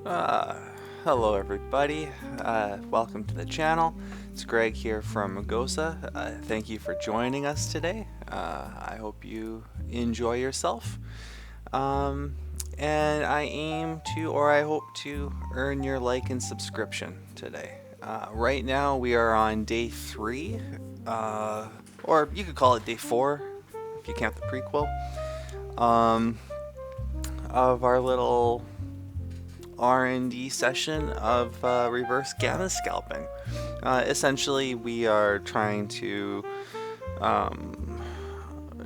Uh, Hello everybody, welcome to the channel. It's Greg here from Magosa. Thank you for joining us today. I hope you enjoy yourself. Um, and I hope to earn your like and subscription today. Right now we are on day 3, or you could call it day 4 if you count the prequel, um, of our little R&D session of reverse gamma scalping. Essentially, we are trying to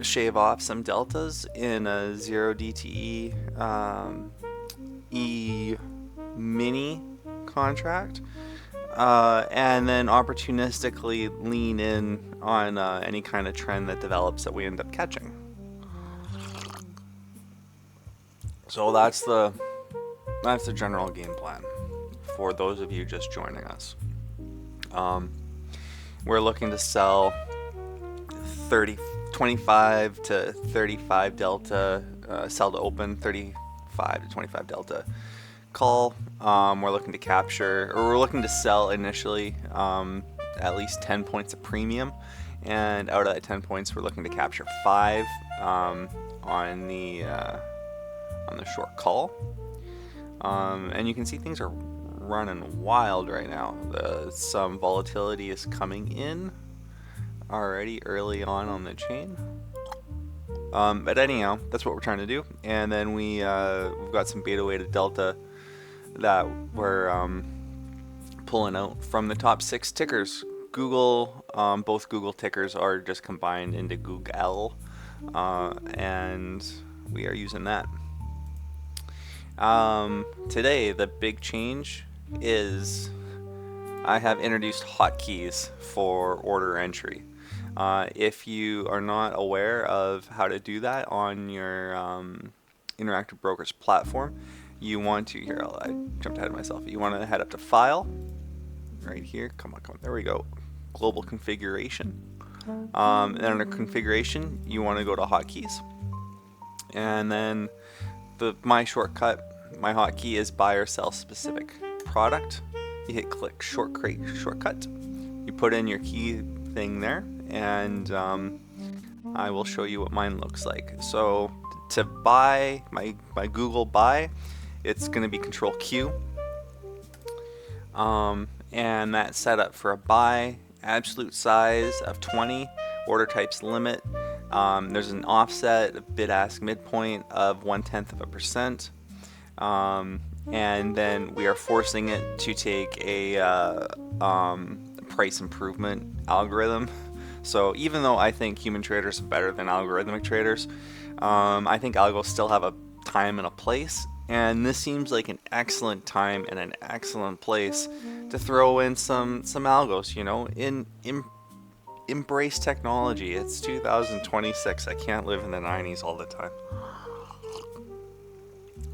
shave off some deltas in a 0 DTE E mini contract, and then opportunistically lean in on any kind of trend that develops that we end up catching. So that's the general game plan for those of you just joining us. We're looking to sell 25 to 35 delta, sell to open 35 to 25 delta call. We're looking to capture, or we're looking to sell initially at least 10 points of premium, and out of that 10 points, we're looking to capture 5 on the short call. And you can see things are running wild right now. Some volatility is coming in already early on the chain. But anyhow, that's what we're trying to do. And then we've got some beta weighted delta that we're pulling out from the top 6 tickers. Google, both Google tickers are just combined into Google, and we are using that. Today, the big change is I have introduced hotkeys for order entry. If you are not aware of how to do that on your Interactive Brokers platform, you want to, I jumped ahead of myself. You want to head up to File, right here, come on, there we go, Global Configuration. And under Configuration, you want to go to Hotkeys. And then my hotkey is buy or sell specific product. You hit click shortcut. You put in your key thing there, and I will show you what mine looks like. So to buy my Google buy, it's going to be Control Q, and that's set up for a buy, absolute size of 20, order types limit. There's an offset, a bid-ask midpoint of 0.1%, and then we are forcing it to take a price improvement algorithm. So even though I think human traders are better than algorithmic traders, I think algos still have a time and a place, and this seems like an excellent time and an excellent place to throw in some algos. Embrace technology. It's 2026. I can't live in the 90s all the time.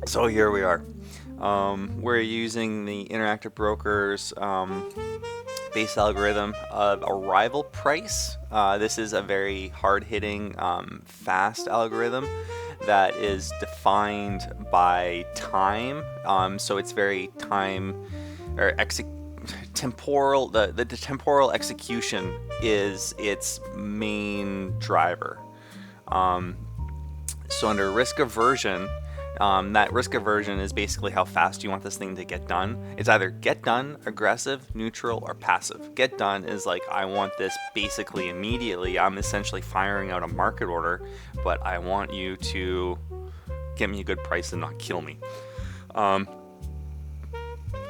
So here we are. We're using the Interactive Brokers base algorithm of arrival price. This is a very hard-hitting, fast algorithm that is defined by time. So it's very time or temporal. The temporal execution is its main driver. So under risk aversion, that risk aversion is basically how fast you want this thing to get done. It's either get done, aggressive, neutral, or passive. Get done is like, I want this basically immediately. I'm essentially firing out a market order, but I want you to get me a good price and not kill me.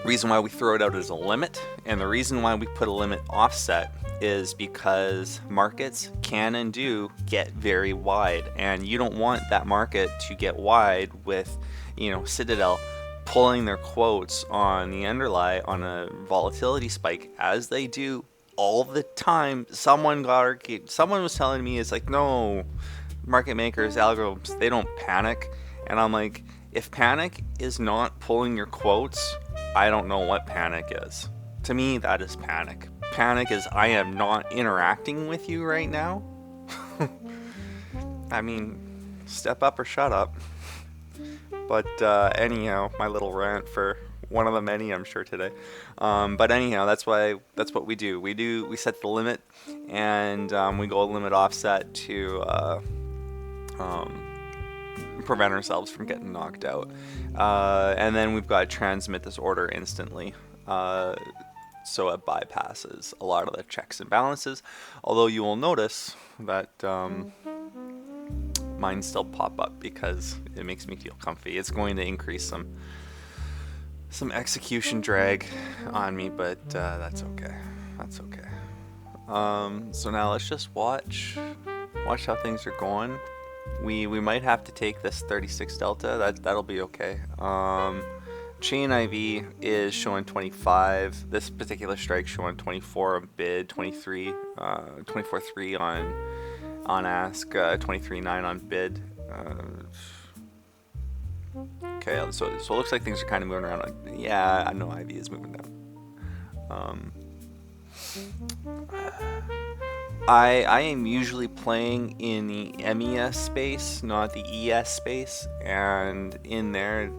Reason why we throw it out as a limit, and the reason why we put a limit offset is because markets can and do get very wide, and you don't want that market to get wide with, Citadel pulling their quotes on the underlie on a volatility spike, as they do all the time. Someone was telling me, it's like, no, market makers, algorithms, they don't panic. And I'm like, if panic is not pulling your quotes, I don't know what panic is. To me, that is panic. Panic is, I am not interacting with you right now. I mean, step up or shut up. But anyhow, my little rant for one of the many, I'm sure, today. But anyhow, that's what we do. We set the limit, and we go limit offset to prevent ourselves from getting knocked out. And then we've got to transmit this order instantly. So it bypasses a lot of the checks and balances. Although you will notice that mine still pop up because it makes me feel comfy. It's going to increase some execution drag on me, but that's okay. That's okay. So now let's just watch how things are going. We might have to take this 36 delta. That'll be okay. Chain IV is showing 25. This particular strike showing 24 on bid, 23, 24.3 on ask, 23.9 on bid. Okay, so it looks like things are kind of moving around. Yeah, I know IV is moving down. I am usually playing in the MES space, not the ES space, and in there,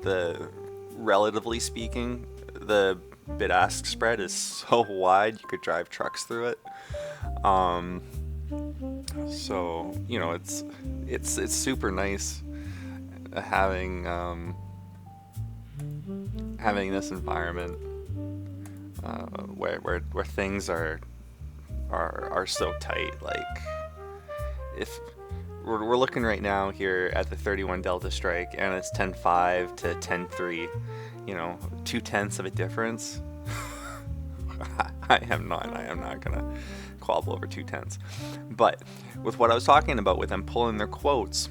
relatively speaking, the bid-ask spread is so wide you could drive trucks through it. So it's super nice having this environment where things are so tight. Like, if we're looking right now here at the 31 delta strike, and it's 10.5 to 10.3, 0.2 of a difference. I am not gonna quabble over 0.2. But with what I was talking about with them pulling their quotes,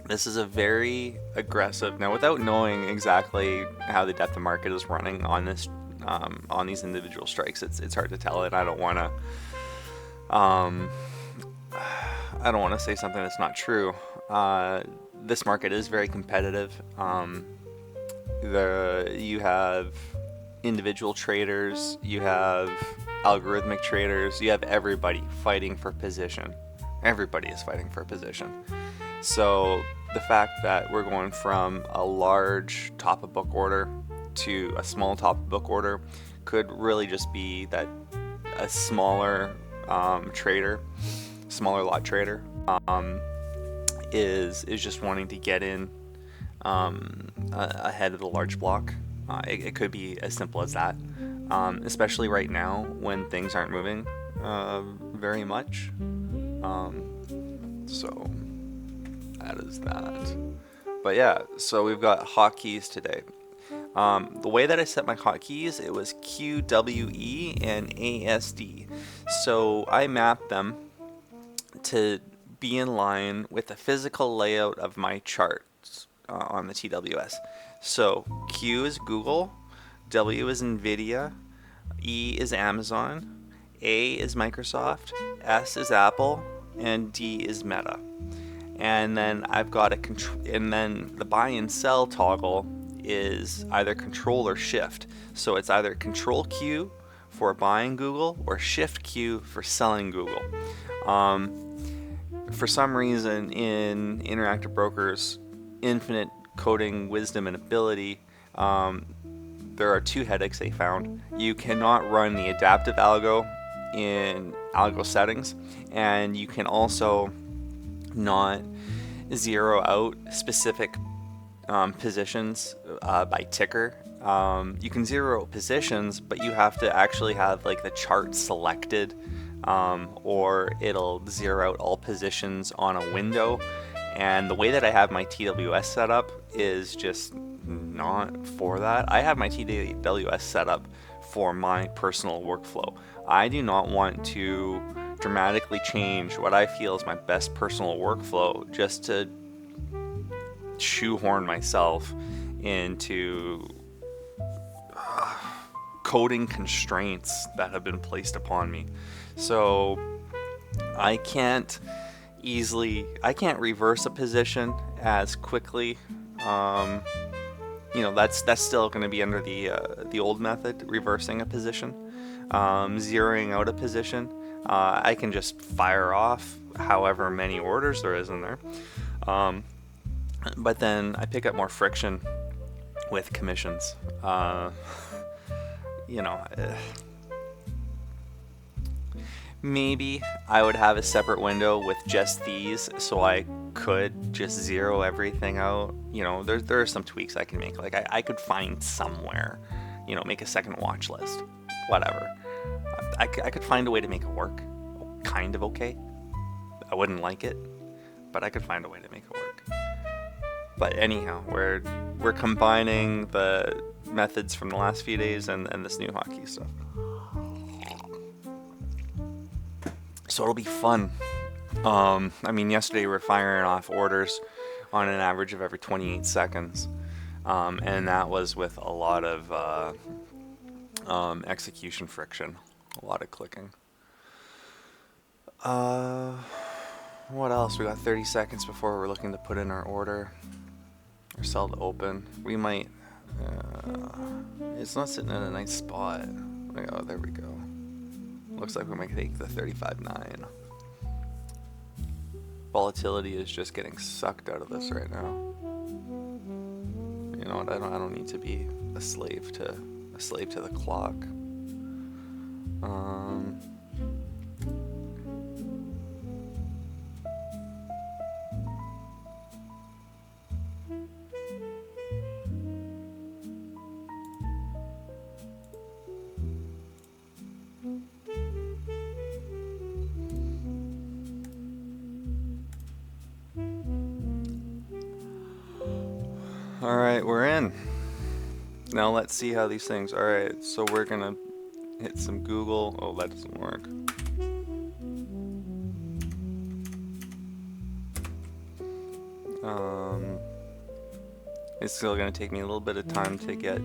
this is a very aggressive. Now, without knowing exactly how the depth of market is running on this, on these individual strikes, it's hard to tell it. I don't want to say something that's not true. This market is very competitive. You have individual traders, you have algorithmic traders, you have everybody fighting for position. Everybody is fighting for position. So the fact that we're going from a large top of book order to a small top of book order could really just be that a smaller trader, smaller lot trader, is just wanting to get in ahead of the large block. It could be as simple as that, especially right now when things aren't moving very much. So that is that. But yeah, so we've got hotkeys today. The way that I set my hotkeys, it was Q, W, E, and ASD. So I mapped them to be in line with the physical layout of my charts on the TWS. So Q is Google, W is Nvidia, E is Amazon, A is Microsoft, S is Apple, and D is Meta. And then I've got and then the buy and sell toggle is either control or shift. So it's either control Q for buying Google or shift Q for selling Google. For some reason, in Interactive Broker's infinite coding wisdom and ability, there are two headaches they found. You cannot run the adaptive algo in algo settings, and you can also not zero out specific positions by ticker. You can zero out positions, but you have to actually have like the chart selected, or it'll zero out all positions on a window. And the way that I have my TWS set up is just not for that. I have my TWS set up for my personal workflow. I do not want to dramatically change what I feel is my best personal workflow just to shoehorn myself into coding constraints that have been placed upon me. So I can't reverse a position as quickly. That's still going to be under the old method, reversing a position, zeroing out a position. I can just fire off however many orders there is in there, but then I pick up more friction with commissions. You know, maybe I would have a separate window with just these, so I could just zero everything out. You know, there are some tweaks I can make. Like I could find somewhere, you know, make a second watch list, whatever. I could find a way to make it work, kind of okay. I wouldn't like it, but I could find a way to make it work. But anyhow, we're combining the methods from the last few days and this new hotkey stuff. So it'll be fun. I mean, yesterday we were firing off orders on an average of every 28 seconds. And that was with a lot of execution friction, a lot of clicking. What else? We got 30 seconds before we're looking to put in our order. Or sell to open. We might... it's not sitting in a nice spot. Oh, there we go. Looks like we might take the 35.9. Volatility is just getting sucked out of this right now. You know what? I don't need to be a slave to the clock. Alright, we're in. Now let's see how these things... Alright, so we're gonna hit some Google. Oh, that doesn't work. It's still gonna take me a little bit of time to get...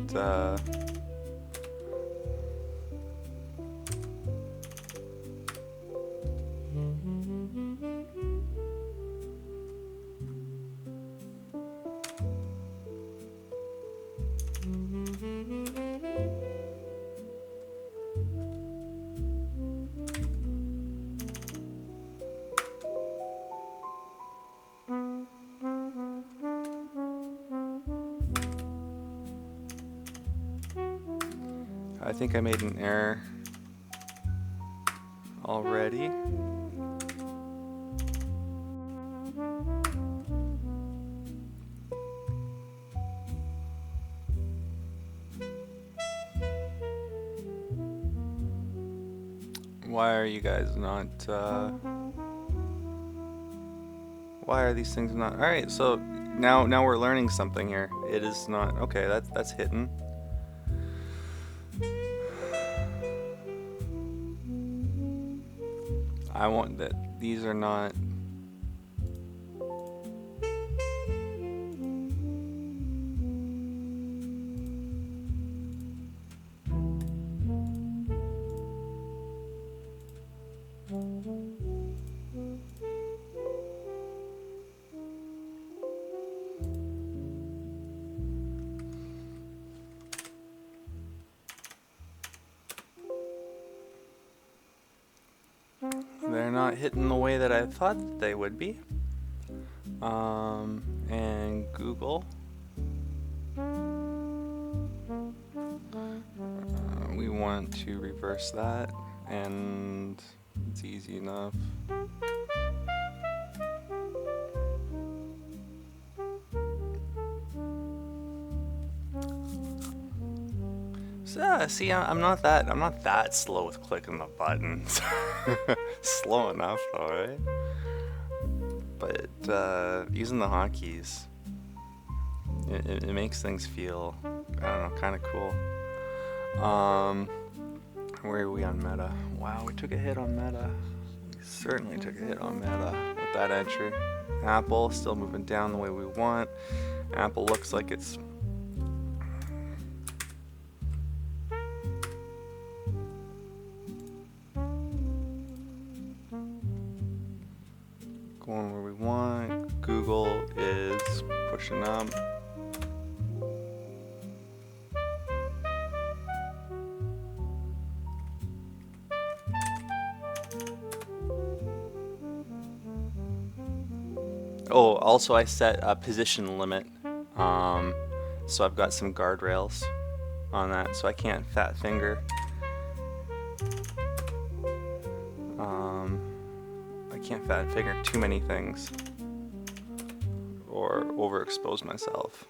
I think I made an error already. Why are you guys not, why are these things not... Alright, so now we're learning something here. It is not... Okay, that's hidden. I want that these are not... They're not hitting the way that I thought they would be. And Google. We want to reverse that, and it's easy enough. So, see, I'm not that slow with clicking the buttons. Slow enough, though, right? But using the hotkeys, it makes things feel, I don't know, kind of cool. Where are we on meta? Wow, we took a hit on meta. We certainly took a hit on meta with that entry. Apple still moving down the way we want. Apple looks like it's going where we want. Google is pushing up. Oh, also I set a position limit so I've got some guardrails on that, so I can't fat finger. I can't fat finger too many things or overexpose myself.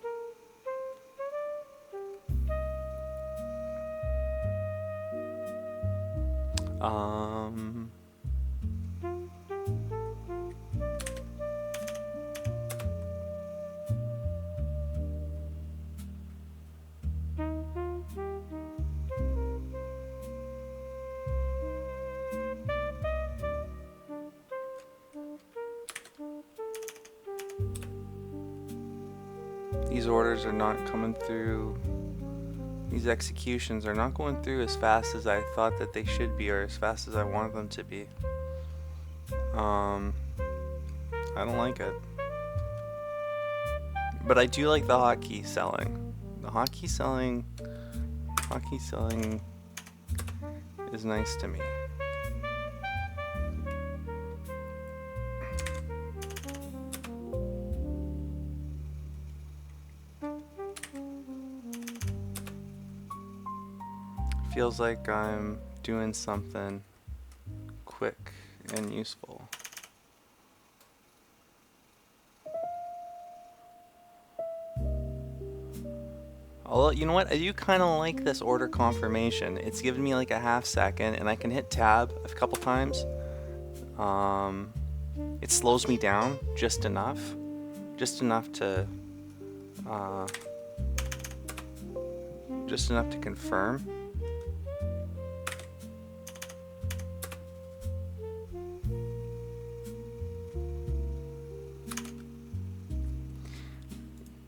These orders are not coming through. These executions are not going through as fast as I thought that they should be, or as fast as I wanted them to be. I don't like it. But I do like the hotkey selling. The hotkey selling is nice to me. Feels like I'm doing something quick and useful. Although, you know what? I do kind of like this order confirmation. It's given me like a half second, and I can hit tab a couple times. It slows me down just enough to confirm.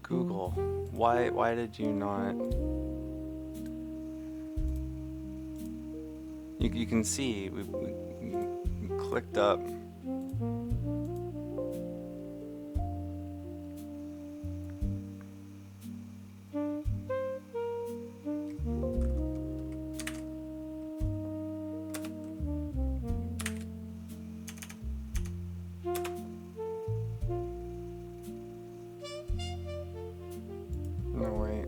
Google, why did you not? You can see we clicked up. No, wait.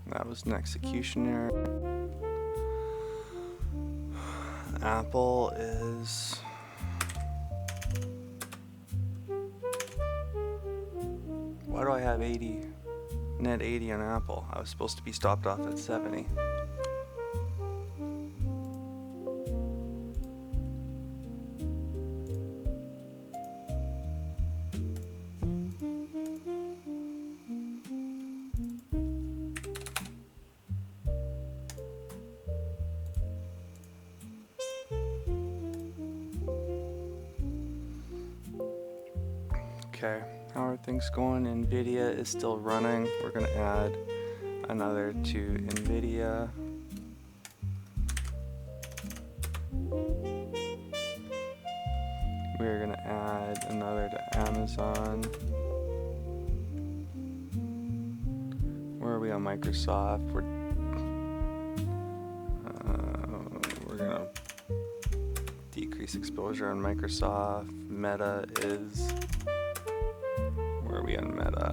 That was an execution error. Apple is... Why do I have 80? Net 80 on Apple. I was supposed to be stopped off at 70. Okay, how are things going? NVIDIA is still running. We're going to add another to NVIDIA. We're going to add another to Amazon. Where are we on Microsoft? We're going to decrease exposure on Microsoft. Meta is... Where are we on Meta?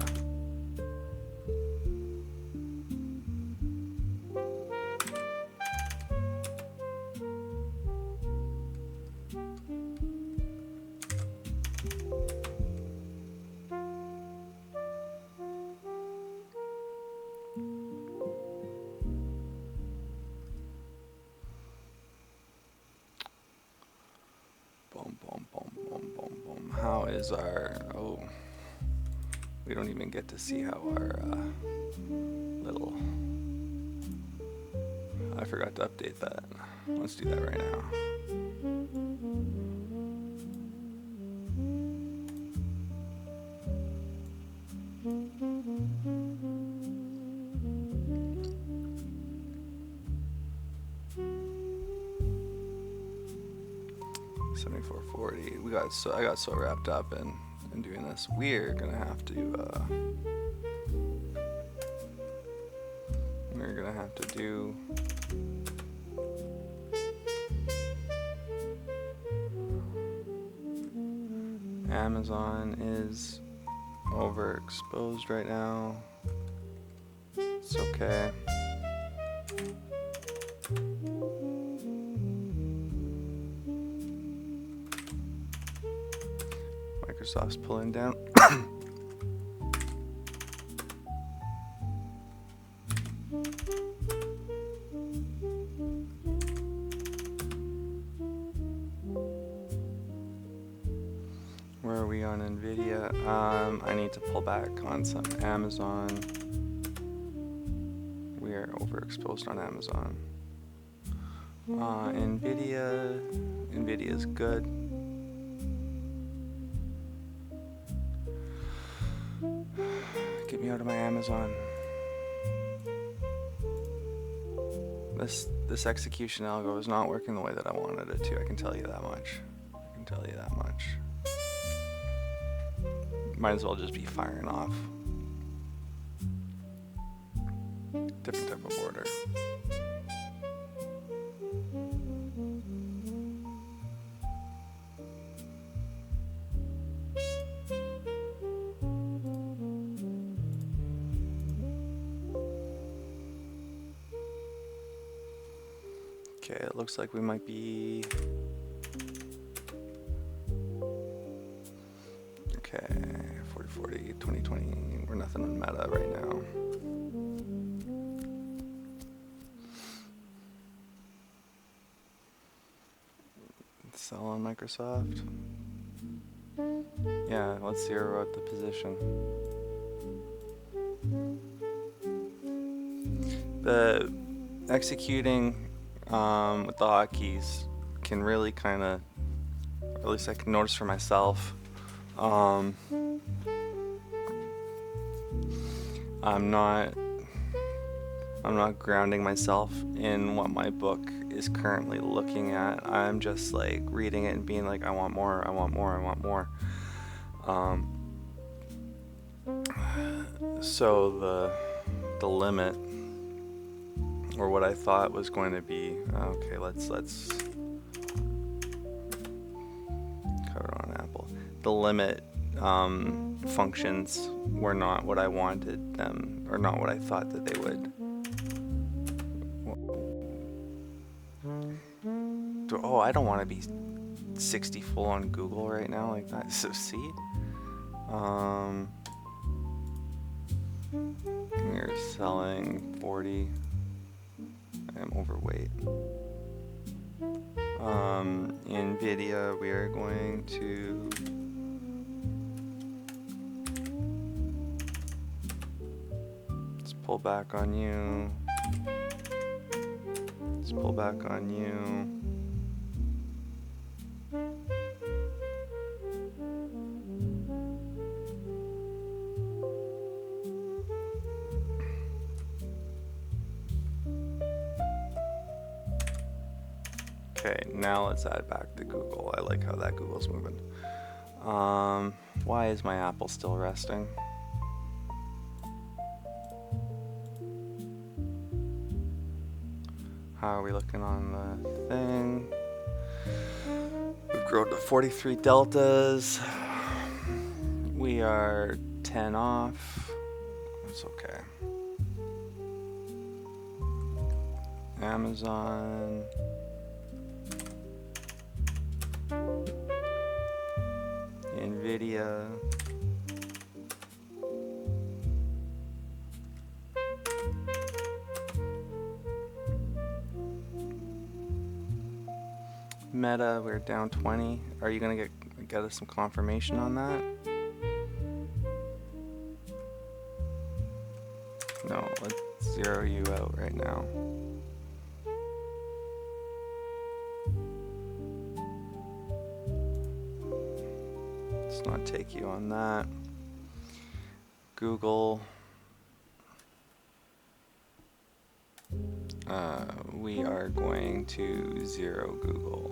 Boom, boom, boom, boom, boom, boom. How is our... Oh. We don't even get to see how our little... I forgot to update that. Let's do that right now. $74.40. I got so wrapped up in doing this. We're gonna have to do Amazon is overexposed right now. It's okay. Microsoft's pulling down. Where are we on NVIDIA? I need to pull back on some Amazon. We are overexposed on Amazon. NVIDIA is good. Get me out of my Amazon. This execution algo is not working the way that I wanted it to. I can tell you that much. Might as well just be firing off. Different type of order. Okay, it looks like we might be... Okay, 40, 2020, we're nothing on meta right now. Sell on Microsoft. Yeah, let's zero out the position. The executing with the hotkeys can really kind of, or at least I can notice for myself, I'm not grounding myself in what my book is currently looking at. I'm just like reading it and being like, I want more. So the limit, or what I thought was going to be, okay, let's cut it on Apple. The limit functions were not what I wanted them, or not what I thought that they would. Oh, I don't want to be 60 full on Google right now like that. So see, we're selling 40. I am overweight. NVIDIA, we are going to let's pull back on you. Let's pull back on you. Okay, now let's add back the Google. I like how that Google's moving. Why is my Apple still resting? How are we looking on the thing? We've grown to 43 deltas. We are 10 off. That's okay. Amazon. NVIDIA. Meta, we're down 20. Are you gonna get us some confirmation on that? No, let's zero you out right now. Let's not take you on that. Google. We are going to zero Google.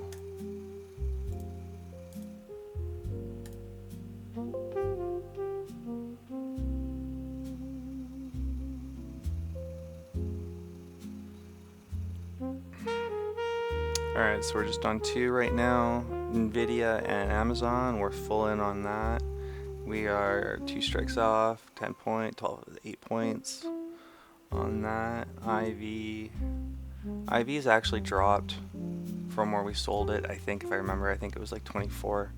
Alright, so we're just on 2 right now. Nvidia and Amazon, we're full in on that. We are 2 strikes off, 10 point, 8 points on that. IV's actually dropped from where we sold it. I think, if I remember, I think it was like 24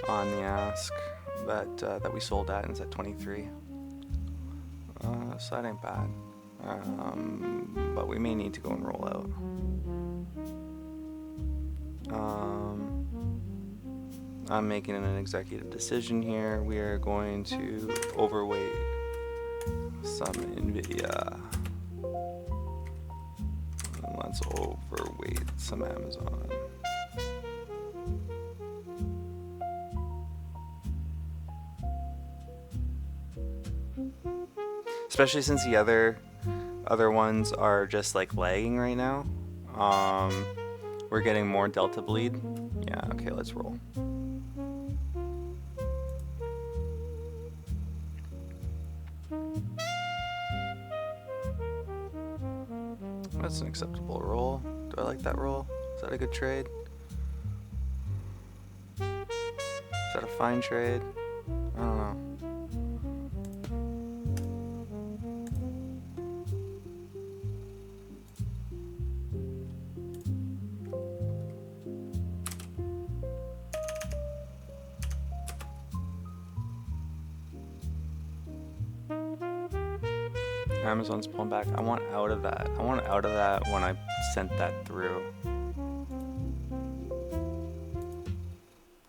on the ask that we sold at, and it's at 23. So that ain't bad. But we may need to go and roll out. I'm making an executive decision here. We are going to overweight some Nvidia. And let's overweight some Amazon. Especially since the other ones are just like lagging right now. We're getting more delta bleed. Yeah, okay, let's roll. That's an acceptable roll. Do I like that roll? Is that a good trade? Is that a fine trade? I don't know. Amazon's pulling back. I want out of that. I want out of that when I sent that through.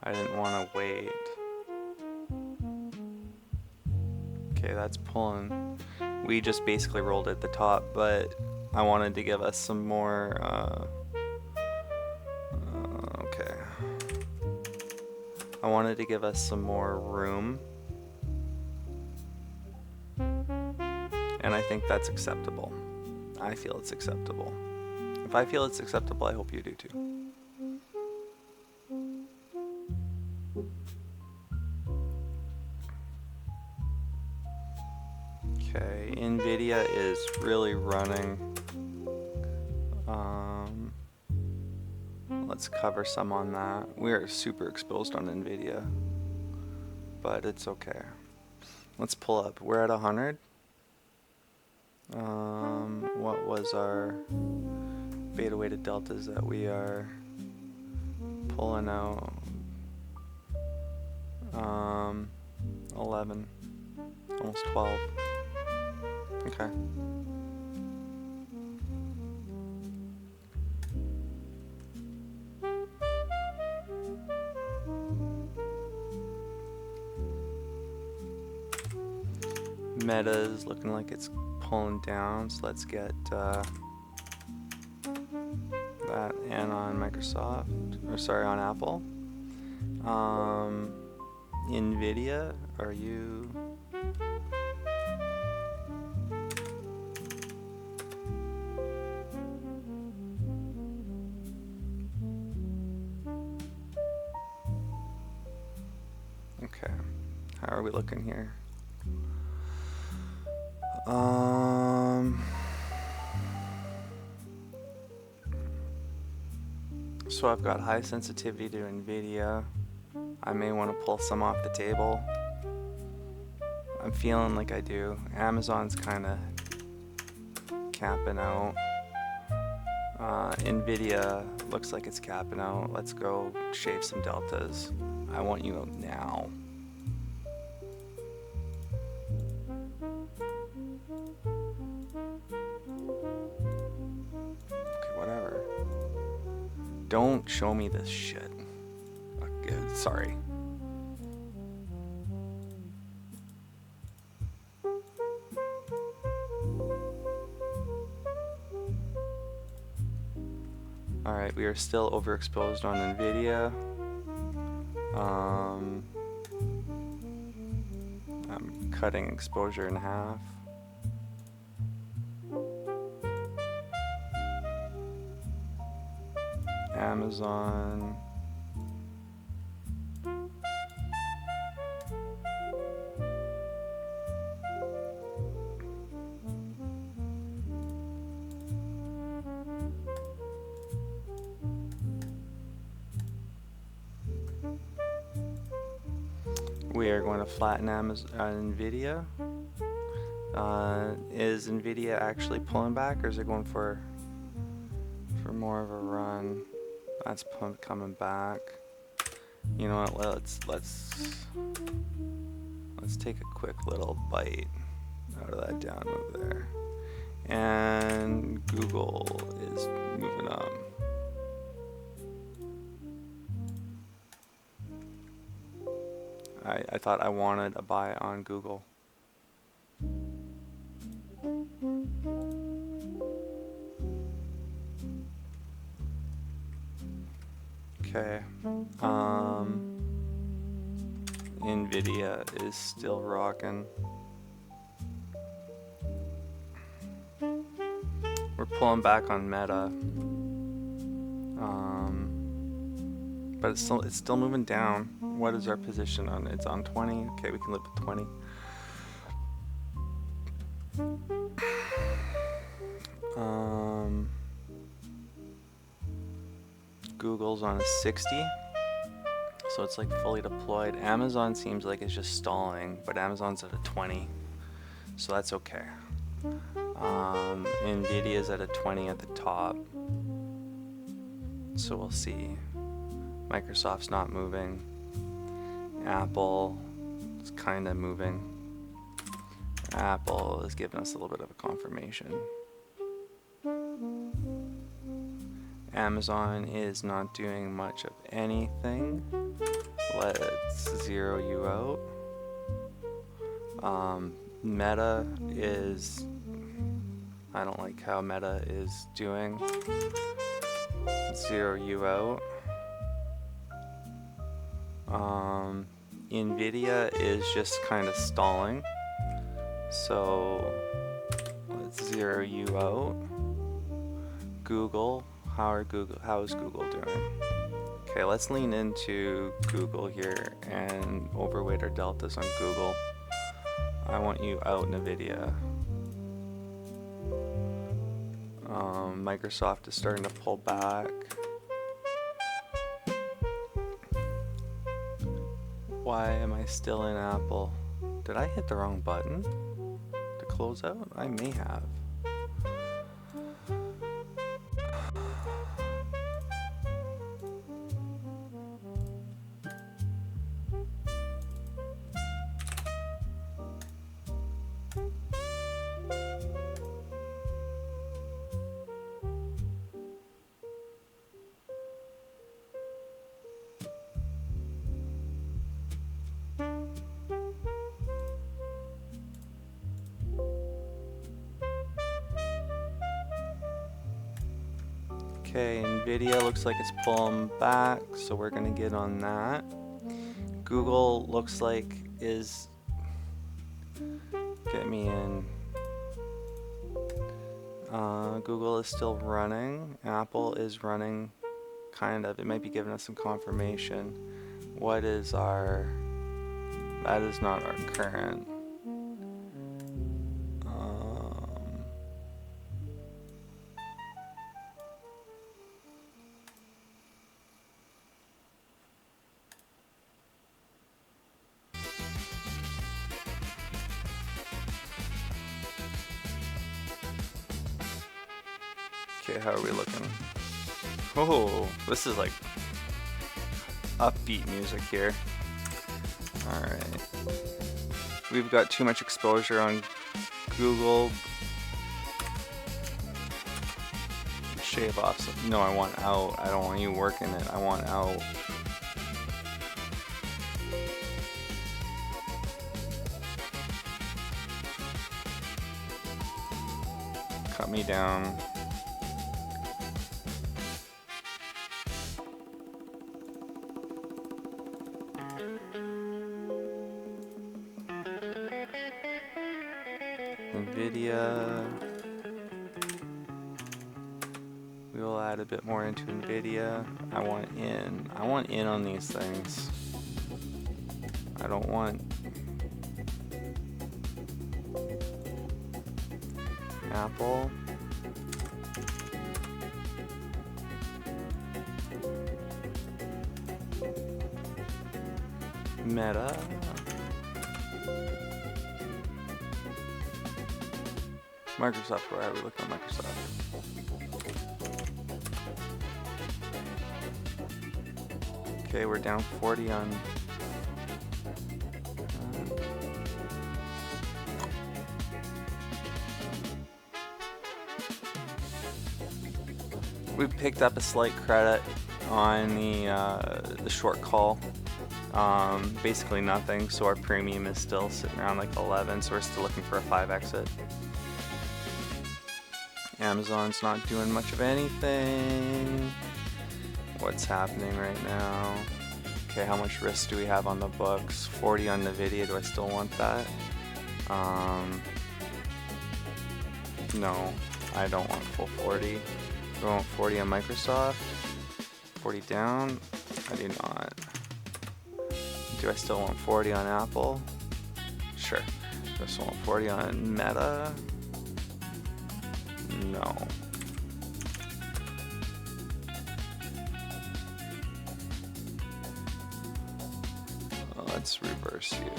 I didn't want to wait. Okay, that's pulling. We just basically rolled at the top, but I wanted to give us some more. Okay. I wanted to give us some more room. And I think that's acceptable. I feel it's acceptable. If I feel it's acceptable, I hope you do too. Okay, Nvidia is really running. Let's cover some on that. We are super exposed on Nvidia, but it's okay. Let's pull up. We're at 100. What was our beta weighted deltas that we are pulling out? 11, almost 12. Okay. Meta's looking like it's pulling down, so let's get that and on Microsoft, or sorry, on Apple. Nvidia, are you? Okay, how are we looking here? So I've got high sensitivity to Nvidia. I may want to pull some off the table. I'm feeling like I do. Amazon's kind of capping out. Nvidia looks like it's capping out. Let's go shave some deltas. I want you out now. Don't show me this shit. Okay, sorry. Alright, we are still overexposed on Nvidia. I'm cutting exposure in half. Amazon. We are going to flatten NVIDIA. Is NVIDIA actually pulling back, or is it going for more of a run? That's coming back. You know what? Let's take a quick little bite out of that down move there. And Google is moving up. I thought I wanted a buy on Google. Okay. NVIDIA is still rocking. We're pulling back on Meta. But it's still moving down. What is our position on it? It's on 20. Okay, we can live with 20. Google's on a 60. So it's like fully deployed. Amazon seems like it's just stalling, but Amazon's at a 20. So that's okay. NVIDIA's at a 20 at the top. So we'll see. Microsoft's not moving. Apple is kind of moving. Apple is giving us a little bit of a confirmation. Amazon is not doing much of anything. Let's zero you out. Meta is... I don't like how Meta is doing. Zero you out. NVIDIA is just kind of stalling. So let's zero you out. Google. How is Google doing? Okay, let's lean into Google here and overweight our deltas on Google. I want you out, NVIDIA. Microsoft is starting to pull back. Why am I still in Apple? Did I hit the wrong button to close out? I may have. Okay, NVIDIA looks like it's pulling back, so we're gonna get on that. Google looks like is... Get me in. Google is still running. Apple is running, kind of. It might be giving us some confirmation. What is our... That is not our current. Okay, how are we looking? Oh, this is like upbeat music here. Alright. We've got too much exposure on Google. Shave off some. No, I want out. I don't want you working it. I want out. Cut me down. NVIDIA. We will add a bit more into NVIDIA. I want in on these things. I don't want Apple. Meta. Microsoft, where are we looking at Microsoft? Okay, we're down 40 on... we picked up a slight credit on the short call. Basically nothing, so our premium is still sitting around like 11, so we're still looking for a 5 exit. Amazon's not doing much of anything. What's happening right now? Okay, how much risk do we have on the books? 40 on NVIDIA, do I still want that? No, I don't want full 40. Do I want 40 on Microsoft? 40 down? I do not. Do I still want 40 on Apple? Sure. Do I still want 40 on Meta? No. Let's reverse you.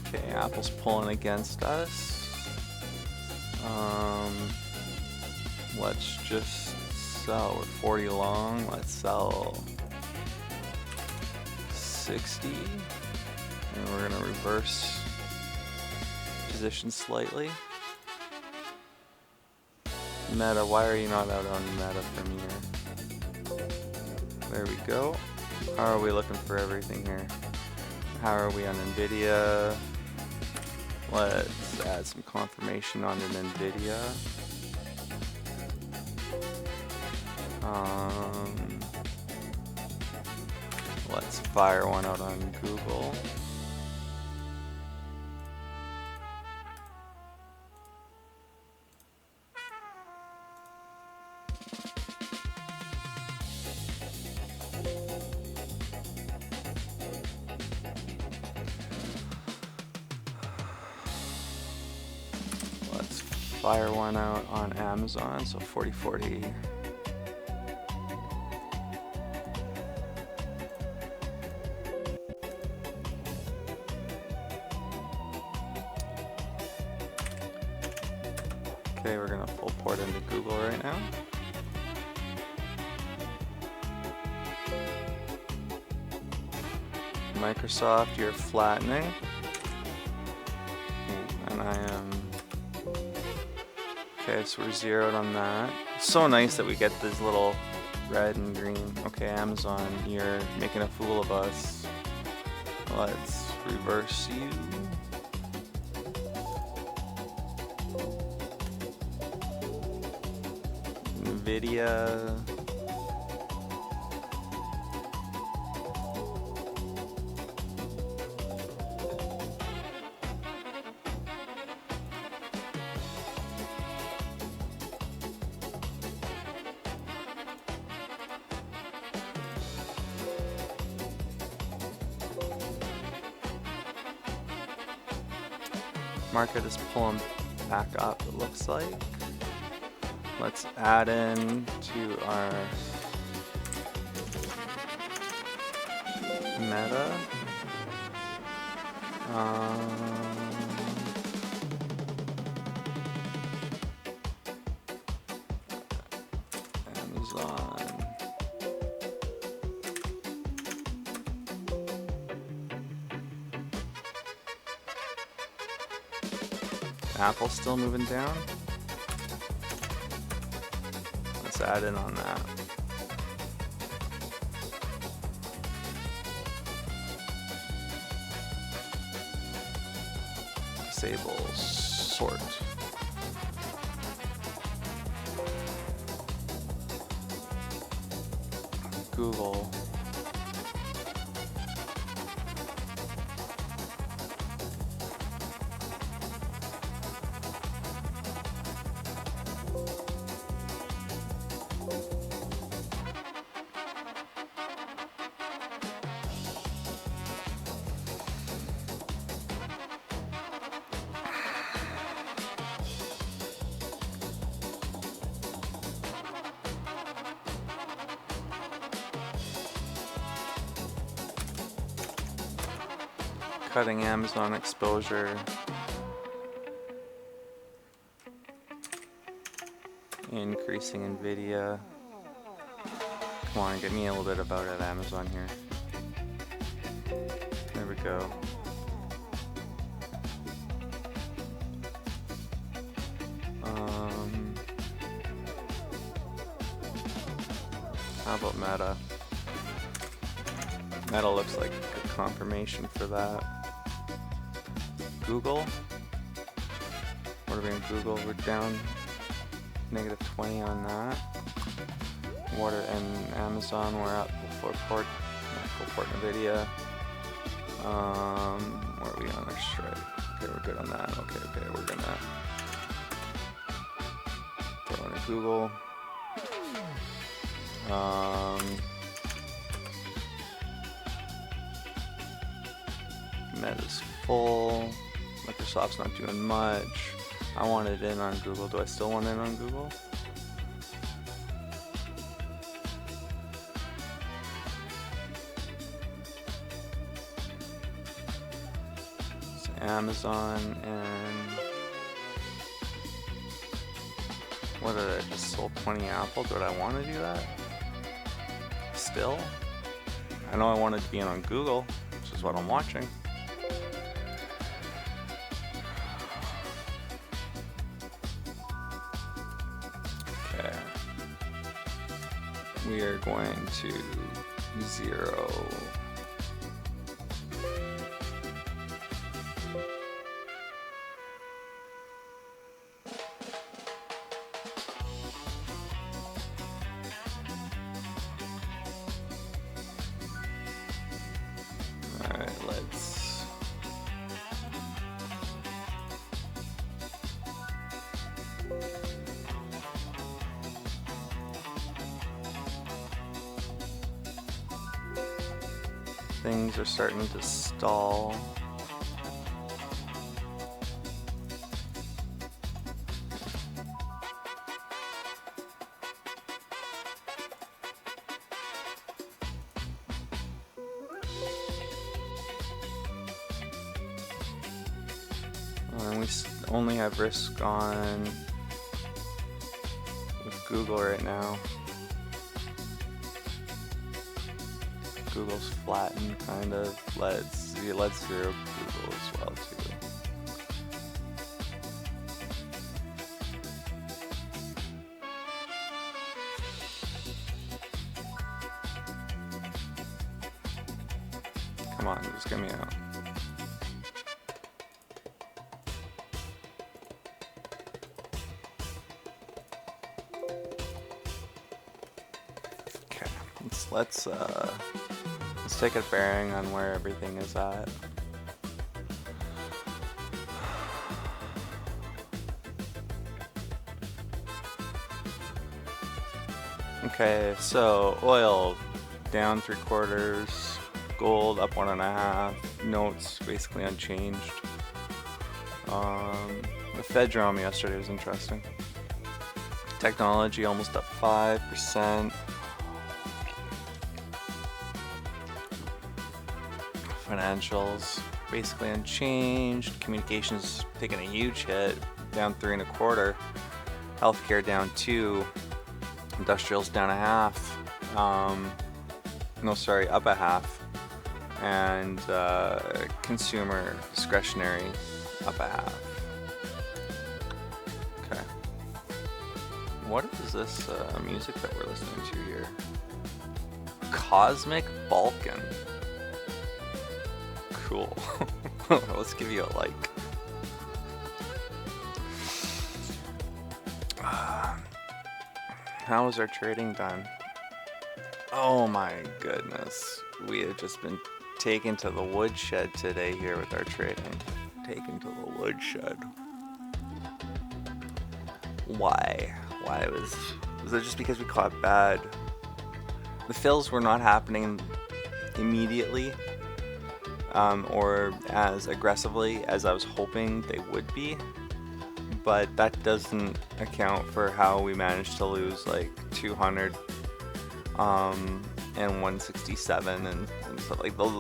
Okay, Apple's pulling against us. Let's just sell. We're 40 long. Let's sell 60. And we're going to reverse position slightly. Meta, why are you not out on Meta from here? There we go. How are we looking for everything here? How are we on NVIDIA? Let's add some confirmation on an NVIDIA. Let's fire one out on Google. Let's fire one out on Amazon, so 40/40. Okay, we're gonna full port into Google right now. Microsoft, you're flattening. And I am... Okay, so we're zeroed on that. It's so nice that we get this little red and green. Okay, Amazon, you're making a fool of us. Let's reverse you. NVIDIA. Market is pulling back up, it looks like. Let's add in to our Meta. Amazon. Apple's still moving down. Let's add in on that. Disable sort. Google. Cutting Amazon exposure. Increasing Nvidia. Come on, get me a little bit about it, Amazon here. There we go. How about Meta? Meta looks like a confirmation for that. Google? What are we in Google? We're down -20 on that. And Amazon, we're up full port Nvidia. Where are we on our strike? Okay, we're good on that. Okay, we're gonna throw in a Google. Meta's full. Microsoft's not doing much. I wanted in on Google. Do I still want in on Google? It's Amazon and what did I just sold 20 Apple? Do I want to do that? Still? I know I wanted to be in on Google, which is what I'm watching. Okay. We are going to 0. Things are starting to stall. And we only have risk on with Google right now. Google's flattened, kind of. Let's zero Google as well too. Come on, just get me out. Okay, let's take a bearing on where everything is at. Okay, so oil down 3/4, gold up 1.5, notes basically unchanged. The Fed drama yesterday was interesting. Technology almost up 5%. Financials basically unchanged. Communications taking a huge hit, down 3.25. Healthcare down 2. Industrials down 0.5. No, sorry, up 0.5. And consumer discretionary up 0.5. Okay. What is this music that we're listening to here? Cosmic Balkan. Cool. Let's give you a like. How was our trading done? Oh my goodness. We have just been taken to the woodshed today here with our trading. Taken to the woodshed. Why? Why was it just because we caught bad? The fills were not happening immediately. Or as aggressively as I was hoping they would be, but that doesn't account for how we managed to lose like 200 and 167 and stuff like those.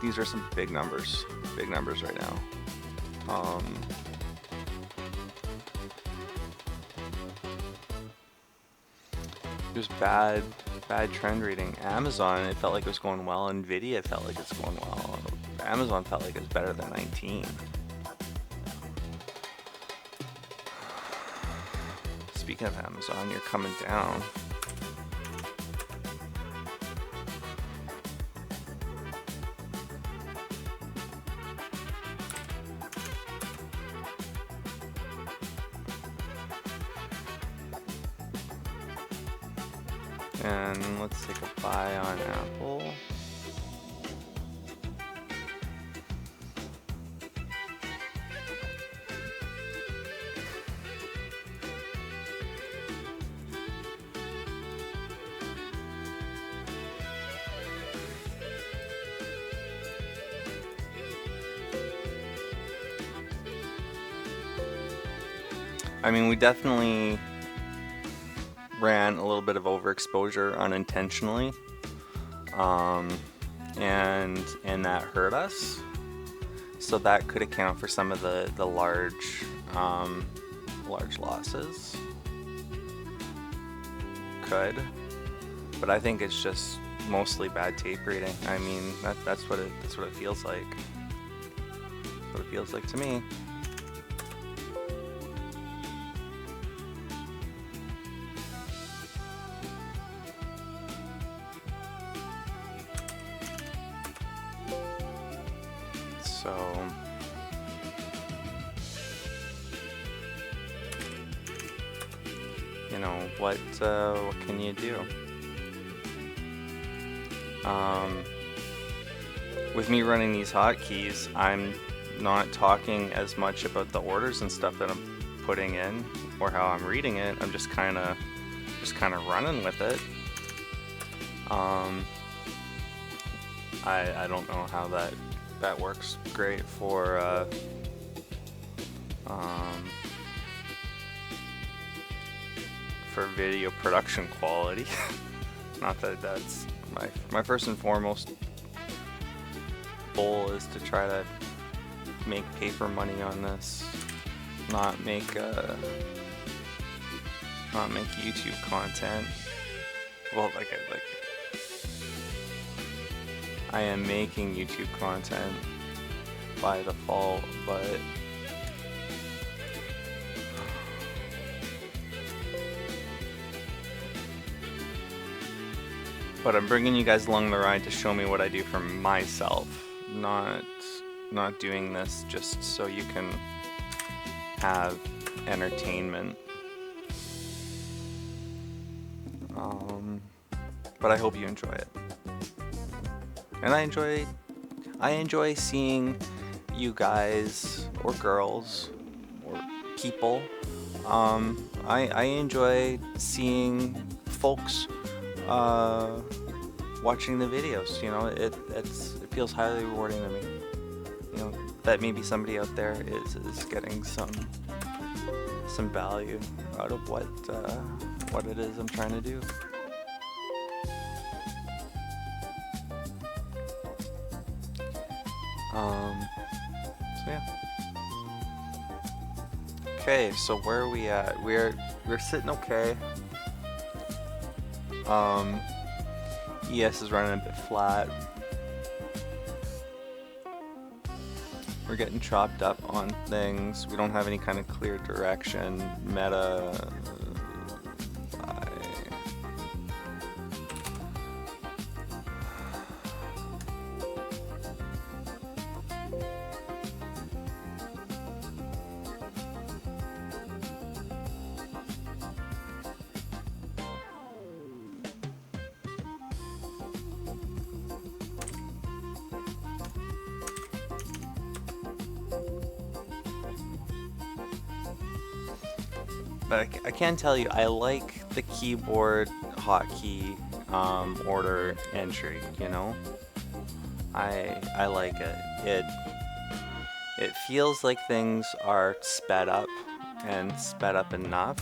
These are some big numbers. big numbers right now. It was bad trend reading. Amazon, it felt like it was going well. Nvidia felt like it's going well. Amazon felt like it's better than 19. Speaking of Amazon, you're coming down. And let's take a buy on Apple. I mean, we definitely ran a little bit of overexposure unintentionally, and that hurt us. So that could account for some of the large losses. Could, but I think it's just mostly bad tape reading. I mean, that's what it feels like. That's what it feels like to me. So, you know, what can you do? With me running these hotkeys, I'm not talking as much about the orders and stuff that I'm putting in or how I'm reading it. I'm just kind of running with it. I don't know how that works great for video production quality. Not that that's my first and foremost goal is to try to make paper money on this, not make YouTube content. Well, I am making YouTube content by default, but I'm bringing you guys along the ride to show me what I do for myself, not doing this just so you can have entertainment. But I hope you enjoy it. And I enjoy seeing you guys or girls or people. I enjoy seeing folks watching the videos. You know, it feels highly rewarding to me. You know, that maybe somebody out there is getting some value out of what it is I'm trying to do. So yeah. Okay, so where are we at? We're sitting okay. ES is running a bit flat. We're getting chopped up on things. We don't have any kind of clear direction. Meta. But I can tell you, I like the keyboard hotkey order entry. You know, I like it. It feels like things are sped up and sped up enough.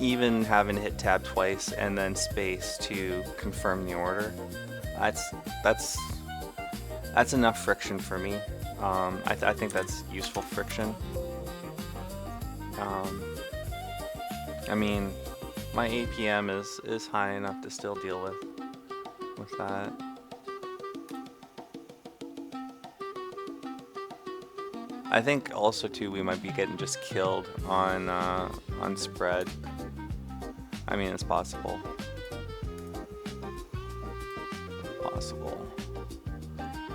Even having to hit tab twice and then space to confirm the order. That's enough friction for me. I think that's useful friction. I mean, my APM is high enough to still deal with that. I think also too we might be getting just killed on spread. I mean, it's possible. Possible.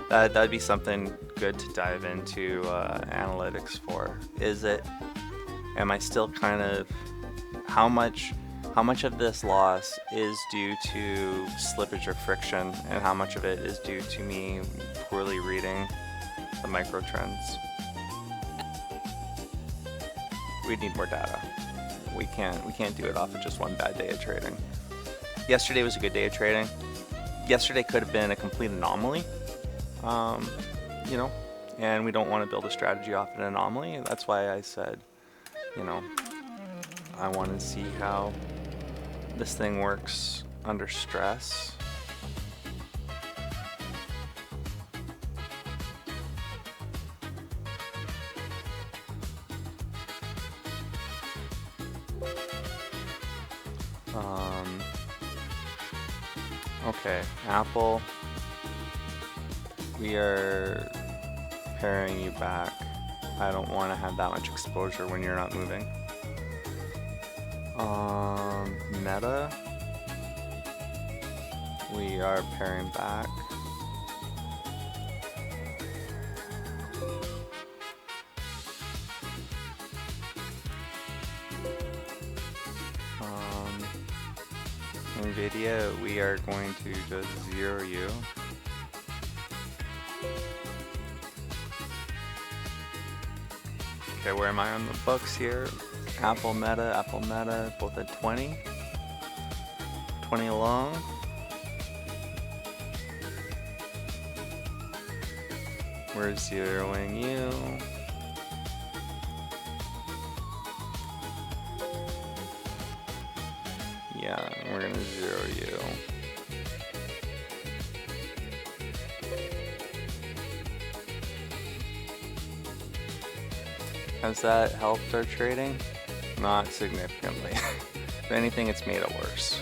That'd be something good to dive into analytics for. Am I still kind of, how much of this loss is due to slippage or friction, and how much of it is due to me poorly reading the micro trends? We need more data. We can't do it off of just one bad day of trading. Yesterday was a good day of trading. Yesterday could have been a complete anomaly, you know, and we don't want to build a strategy off an anomaly. That's why I said, you know, I want to see how this thing works under stress. Okay, Apple, we are pairing you back. I don't want to have that much exposure when you're not moving. Meta, we are pairing back. NVIDIA, we are going to just zero you. Okay, where am I on the books here? Apple Meta, both at 20. 20 along. We're zeroing you. Yeah, we're gonna zero you. Has that helped our trading? Not significantly. If anything, it's made it worse.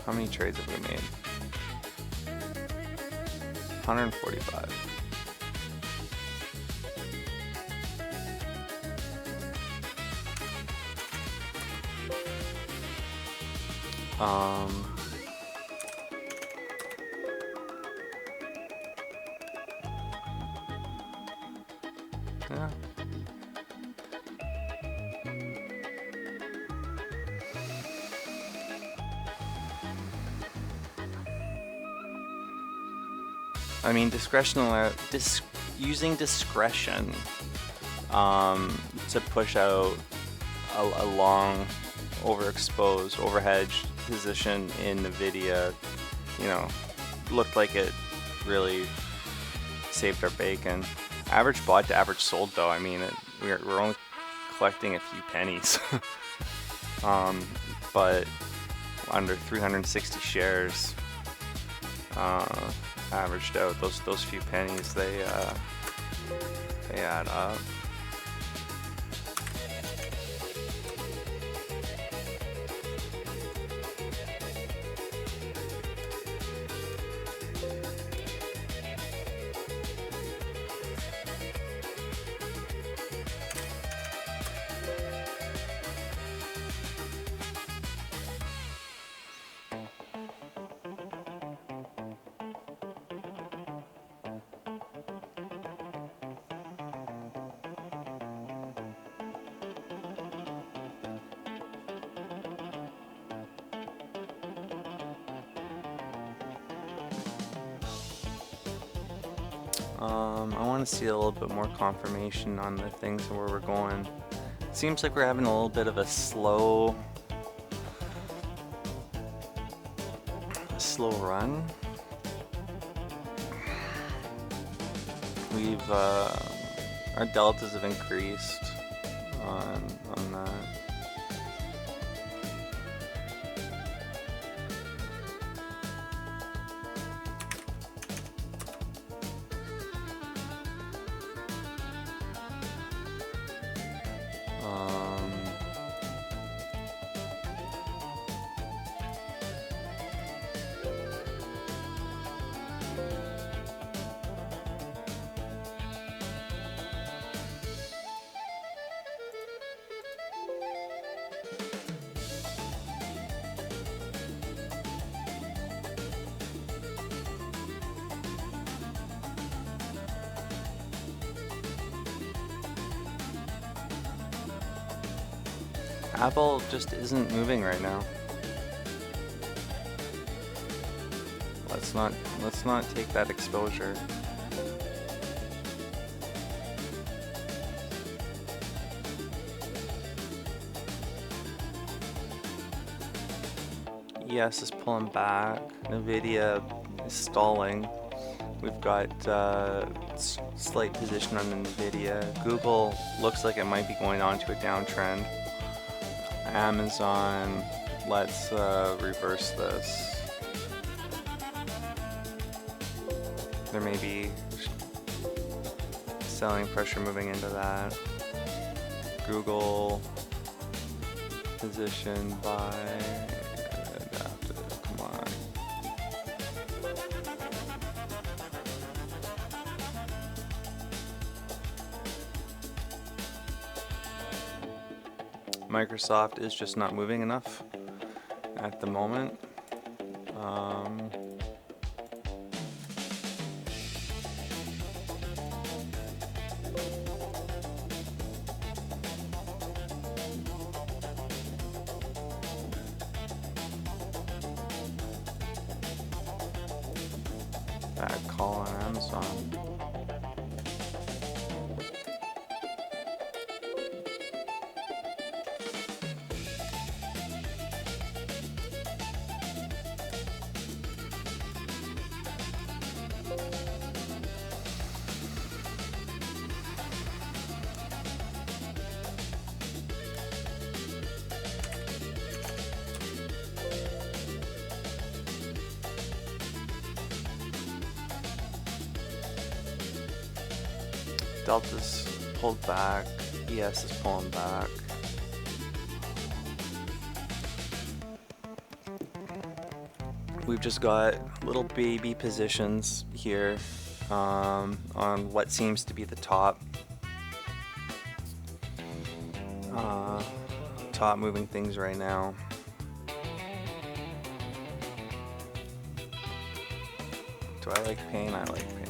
How many trades have we made? 145. Yeah. I mean, using discretion to push out a long, overexposed, overhedged position in NVIDIA, you know, looked like it really saved our bacon. Average bought to average sold, though, I mean, we're only collecting a few pennies. But under 360 shares averaged out, those few pennies, they add up. I want to see a little bit more confirmation on the things where we're going. It seems like we're having a little bit of a slow run. We've our deltas have increased on that. Um, Apple just isn't moving right now. Let's not take that exposure. ES is pulling back. Nvidia is stalling. We've got slight position on Nvidia. Google looks like it might be going on to a downtrend. Amazon, let's reverse this. There may be selling pressure moving into that. Google, position by adaptive, come on. Microsoft is just not moving enough at the moment. Bad call on Amazon. Delta's pulled back, ES is pulling back. We've just got little baby positions here on what seems to be the top moving things right now. Do I like pain? I like pain.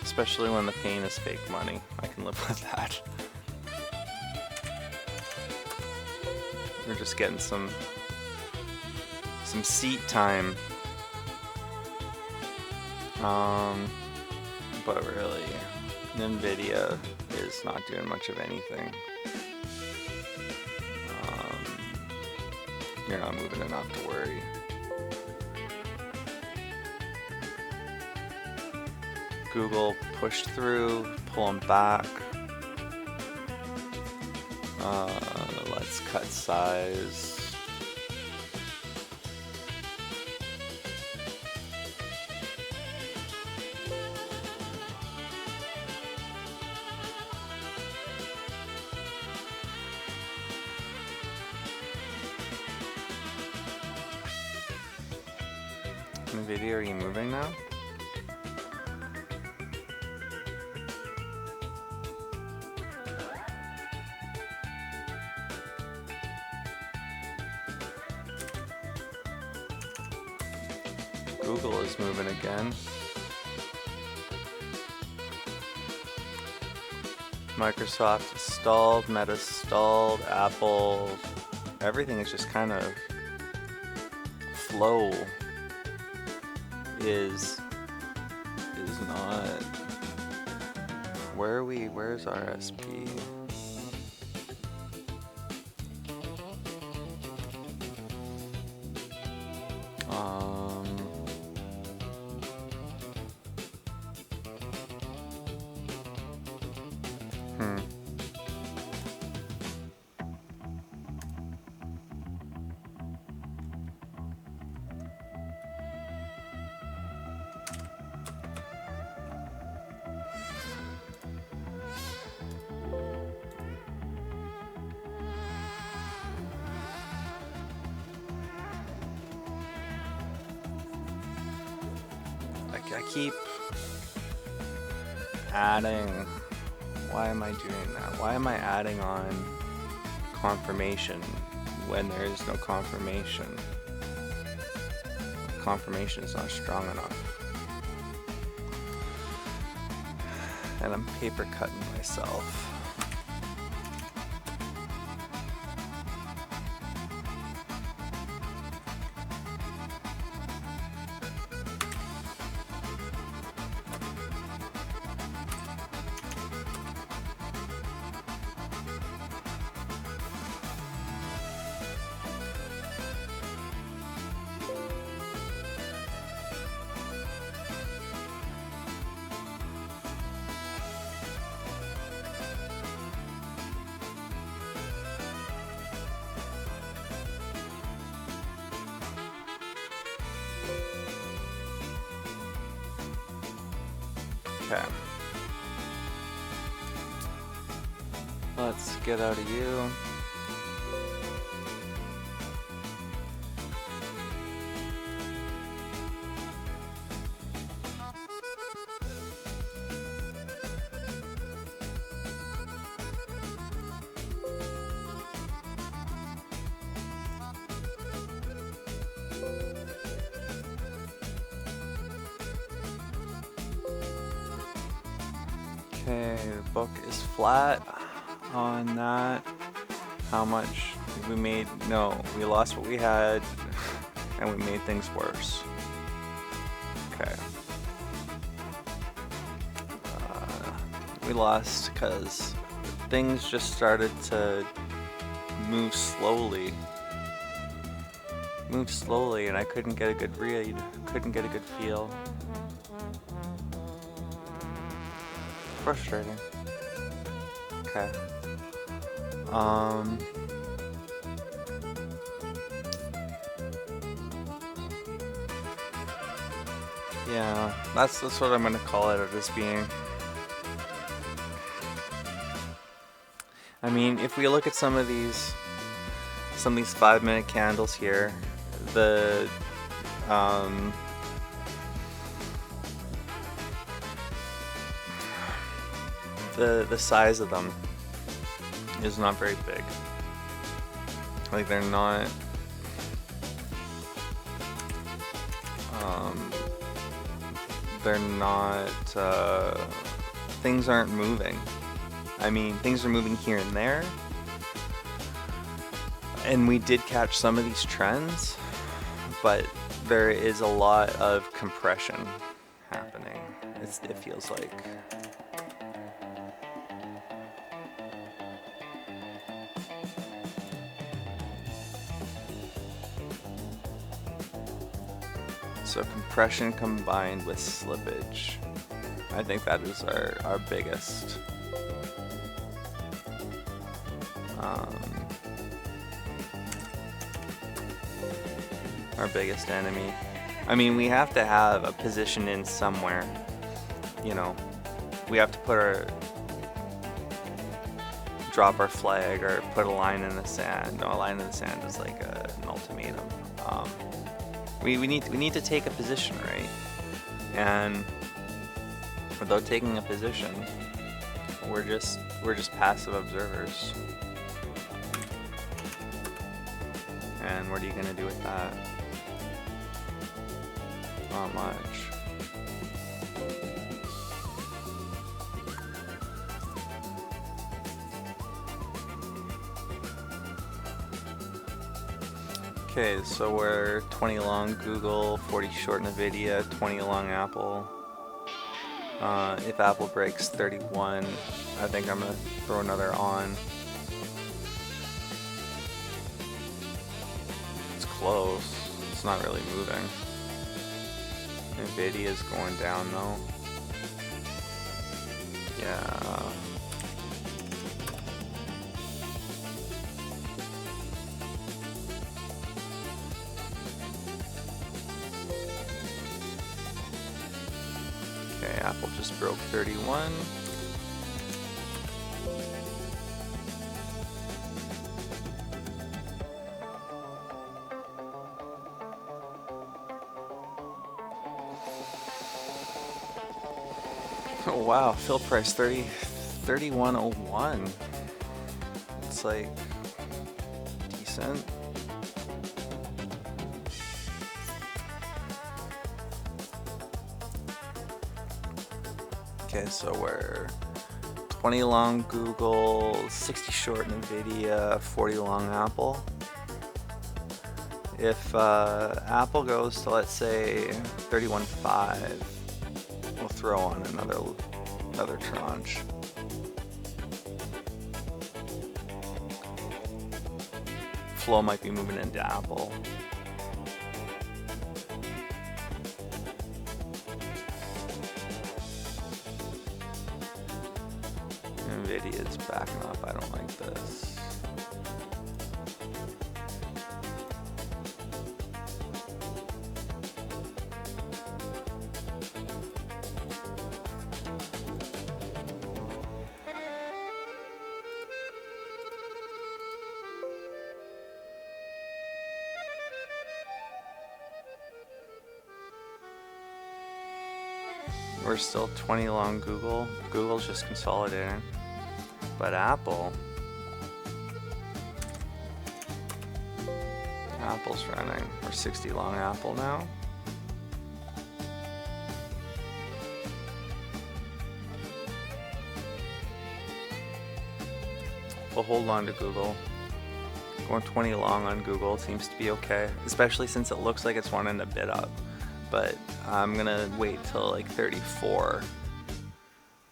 Especially when the pain is fake money. I can live with that. We're just getting some seat time. But really, Nvidia is not doing much of anything. You're not moving enough to worry. Google pushed through, pulling back. Let's cut size. Nvidia, are you moving now? Google is moving again. Microsoft is stalled, Meta stalled, Apple, everything is just kind of flow is not. Where are we? Where's our SP? I keep adding. Why am I doing that? Why am I adding on confirmation when there is no confirmation? Confirmation is not strong enough. And I'm paper cutting myself. Okay. Let's get out of you. Okay, the book is flat on that. How much we made? No, we lost what we had and we made things worse. Okay. We lost because things just started to move slowly. And I couldn't get a good read, couldn't get a good feel. Frustrating. Okay. Yeah, that's what I'm gonna call it as being. I mean, if we look at some of these 5-minute candles here, the size of them is not very big. Like they're not things aren't moving. I mean, things are moving here and there, and we did catch some of these trends, but there is a lot of compression happening. It feels like. So compression combined with slippage. I think that is our biggest enemy. I mean, we have to have a position in somewhere, you know. We have to drop our flag or put a line in the sand. No, a line in the sand is like an ultimatum. We need to take a position, right? And without taking a position, we're just passive observers. And what are you gonna do with that? Not much. Okay, so we're 20 long Google, 40 short NVIDIA, 20 long Apple. If Apple breaks 31, I think I'm gonna throw another on. It's close. It's not really moving. NVIDIA is going down though. Yeah. Okay, Apple just broke 31. Oh wow, fill price 31.01. It's like decent. Okay, so we're 20 long Google, 60 short Nvidia, 40 long Apple. If Apple goes to, let's say, 31.5, we'll throw on another tranche. Flow might be moving into Apple. Nvidia's backing up. I don't like this. We're still 20 long Google. Google's just consolidating. But Apple's running. We're 60 long Apple now. We'll hold on to Google. Going 20 long on Google seems to be okay, especially since it looks like it's wanting to bid up. But I'm gonna wait till like 34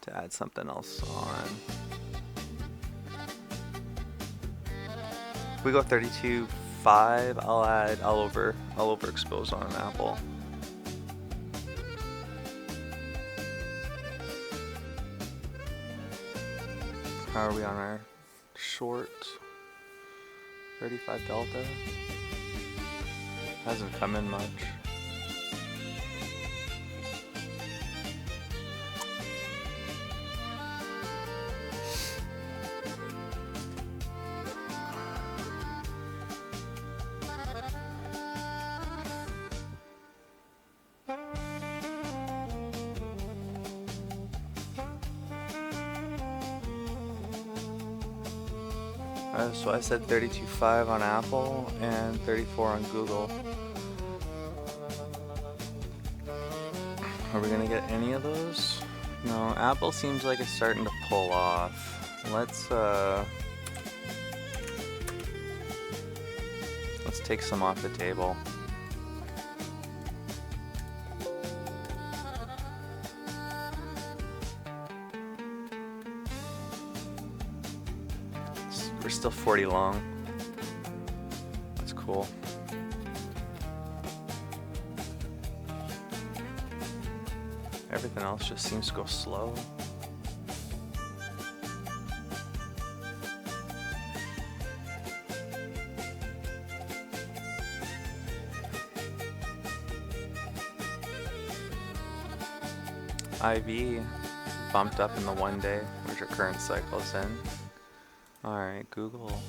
to add something else on. If we go 32.5, I'll overexpose on an Apple. How are we on our short? 35 delta. Hasn't come in much. So I said 32.5 on Apple and 34 on Google. Are we gonna get any of those? No, Apple seems like it's starting to pull off. Let's take some off the table. We're still 40 long. That's cool. Everything else just seems to go slow. IV bumped up in the 1 day, which our current cycle is in. Alright, Google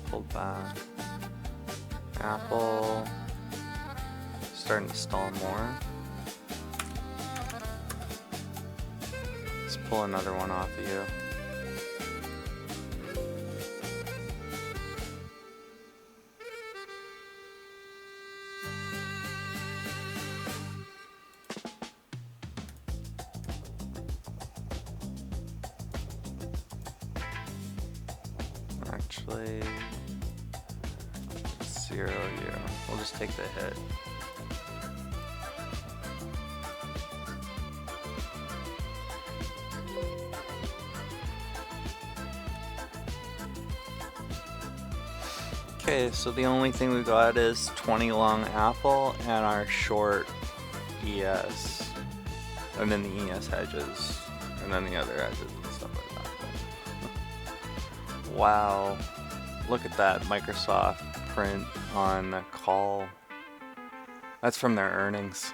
pulled back. Apple starting to stall more. Let's pull another one off of you. Actually, 0 U. We'll just take the hit. Okay, so the only thing we got is 20 long Apple and our short ES, and then the ES hedges, and then the other hedges and stuff like that. Wow, look at that Microsoft print on the call. That's from their earnings.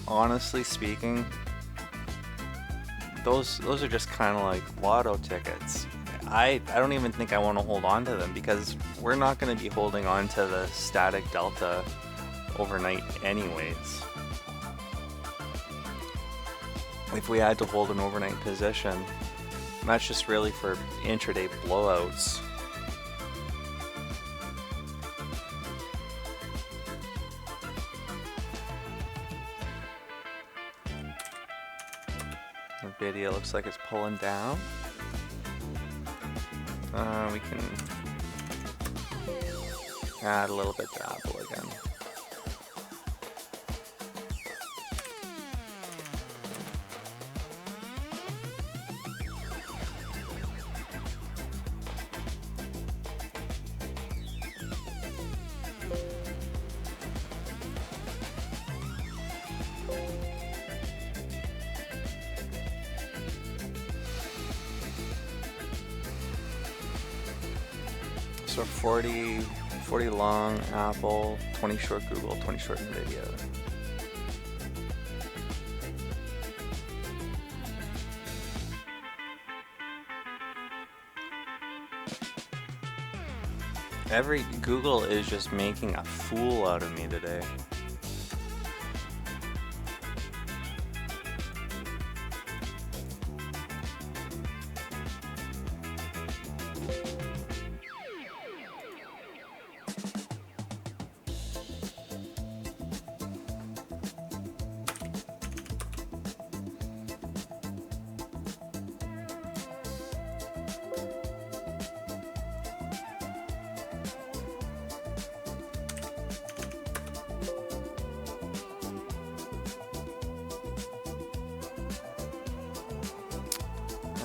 Honestly speaking, those are just kind of like lotto tickets. I don't even think I want to hold on to them because we're not going to be holding on to the static delta overnight anyways. If we had to hold an overnight position, that's just really for intraday blowouts. The video looks like it's pulling down. We can add a little bit to Apple again. So 40 long Apple, 20 short Google, 20 short Nvidia. Google is just making a fool out of me today.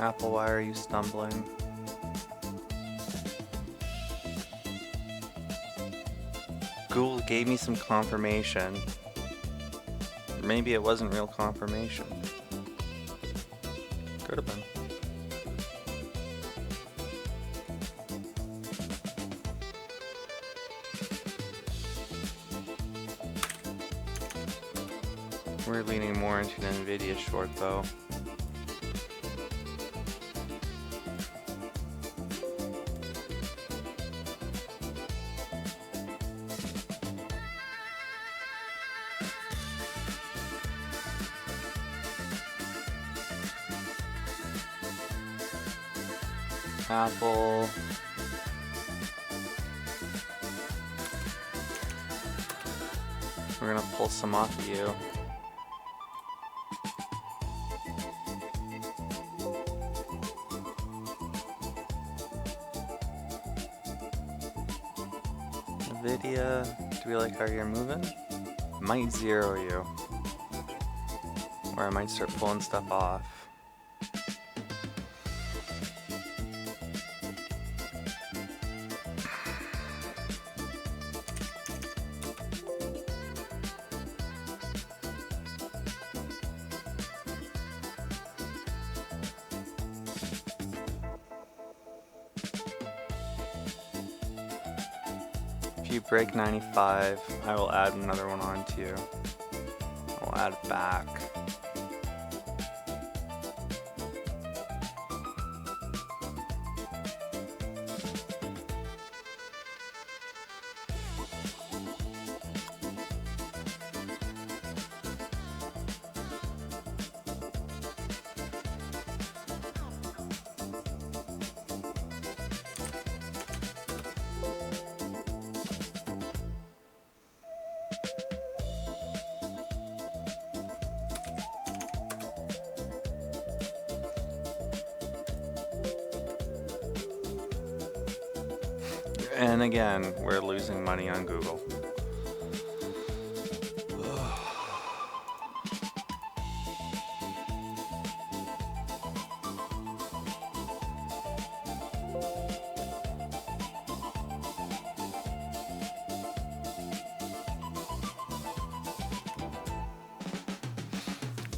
Apple, why are you stumbling? Google gave me some confirmation. Maybe it wasn't real confirmation. Could have been. We're leaning more into the Nvidia short though. Apple. We're gonna pull some off of you. Nvidia, do we like how you're moving? Might zero you. Or I might start pulling stuff off. If you break 95, I will add another one onto you. I'll add it back. And again, we're losing money on Google.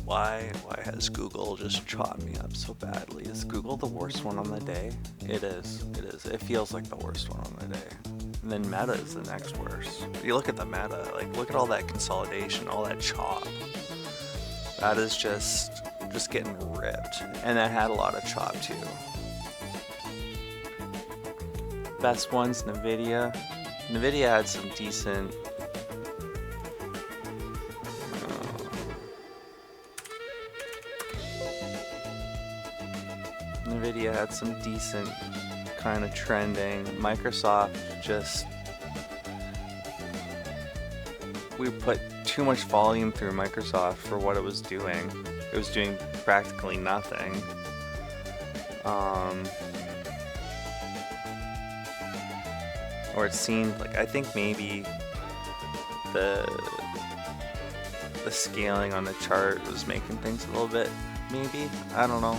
Why has Google just chopped me up so badly? Is Google the worst one on the day? It is. It feels like the worst one on the day. And then Meta is the next worst. You look at the Meta, like look at all that consolidation, all that chop. That is just getting ripped. And that had a lot of chop too. Best ones, Nvidia. Nvidia had some decent. Nvidia had some decent kind of trending. Microsoft just. We put too much volume through Microsoft for what it was doing. It was doing practically nothing. Or it seemed like, I think maybe the scaling on the chart was making things a little bit, maybe, I don't know.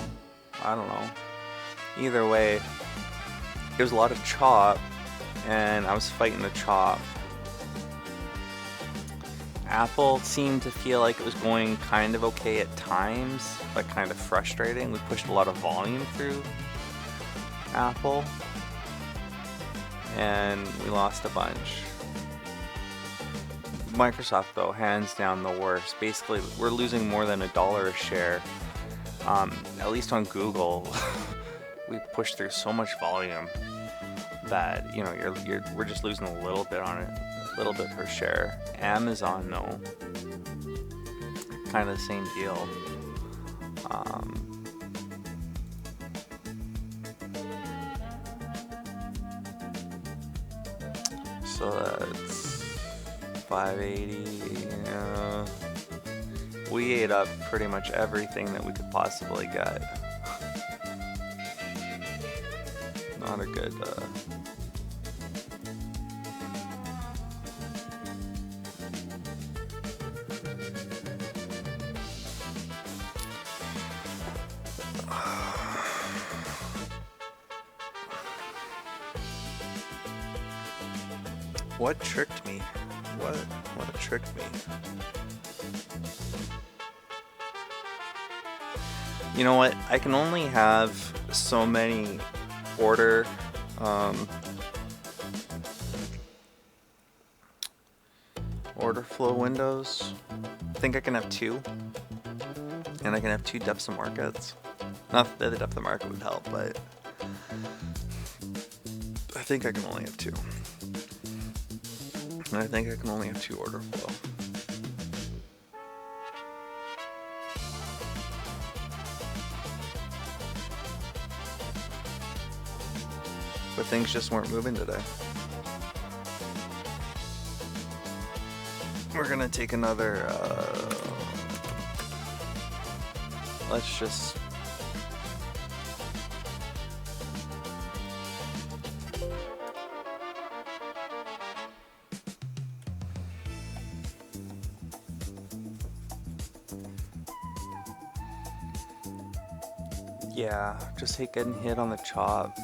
Either way, there was a lot of chop, and I was fighting the chop. Apple seemed to feel like it was going kind of okay at times, but kind of frustrating. We pushed a lot of volume through Apple, and we lost a bunch. Microsoft, though, hands down the worst. Basically, we're losing more than $1 a share. At least on Google, we pushed through so much volume that, you know, we're just losing a little bit on it, a little bit per share. Amazon, though, kind of the same deal. So that's 580. We ate up pretty much everything that we could possibly get. Not a good. What tricked me? What tricked me? You know what? I can only have so many order flow windows. I think I can have 2, and I can have 2 depths of markets. Not that the depth of market would help, but I think I can only have 2. And I think I can only have 2 order flow. But things just weren't moving today. We're gonna take another, let's just, yeah, just hate getting hit on the chop.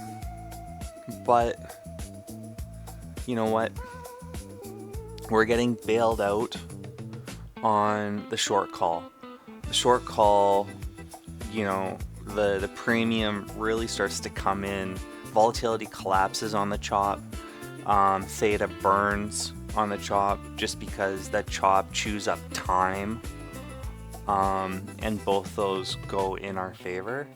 But you know what? We're getting bailed out on the short call. The short call, you know, the premium really starts to come in. Volatility collapses on the chop. Theta burns on the chop just because that chop chews up time. And both those go in our favor.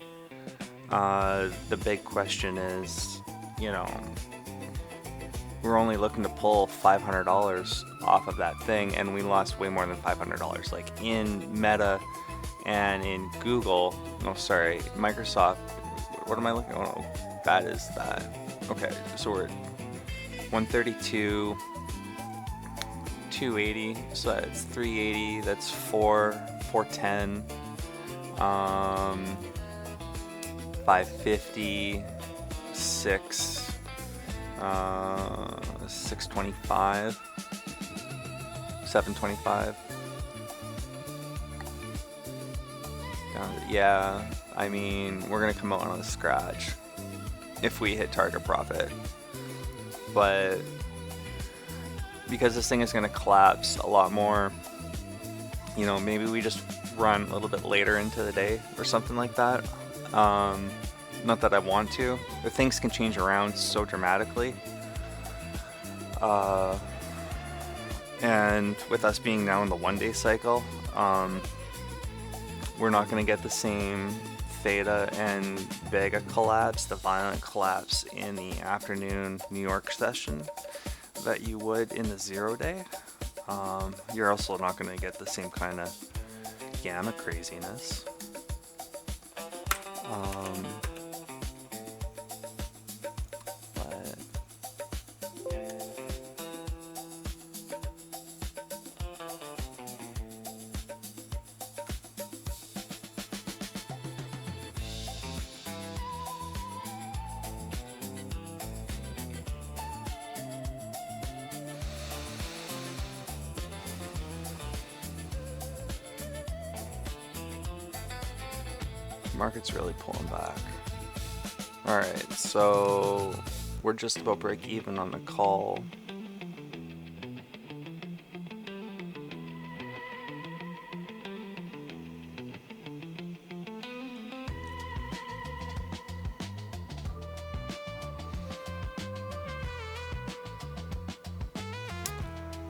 The big question is, you know, we're only looking to pull $500 off of that thing, and we lost way more than $500. Like in Meta and in Google, no, sorry, Microsoft. What am I looking? Oh, that is that. Okay, so we're at 132, 280. So that's 380. That's 410. 550. 625, 725. Yeah, I mean, we're gonna come out on a scratch if we hit target profit, but because this thing is gonna collapse a lot more, you know, maybe we just run a little bit later into the day or something like that. Not that I want to, but things can change around so dramatically. And with us being now in the 1-day cycle, we're not going to get the same theta and vega collapse, the violent collapse in the afternoon New York session that you would in the 0-day. You're also not going to get the same kind of gamma craziness. But market's really pulling back. Alright, so we're just about break even on the call.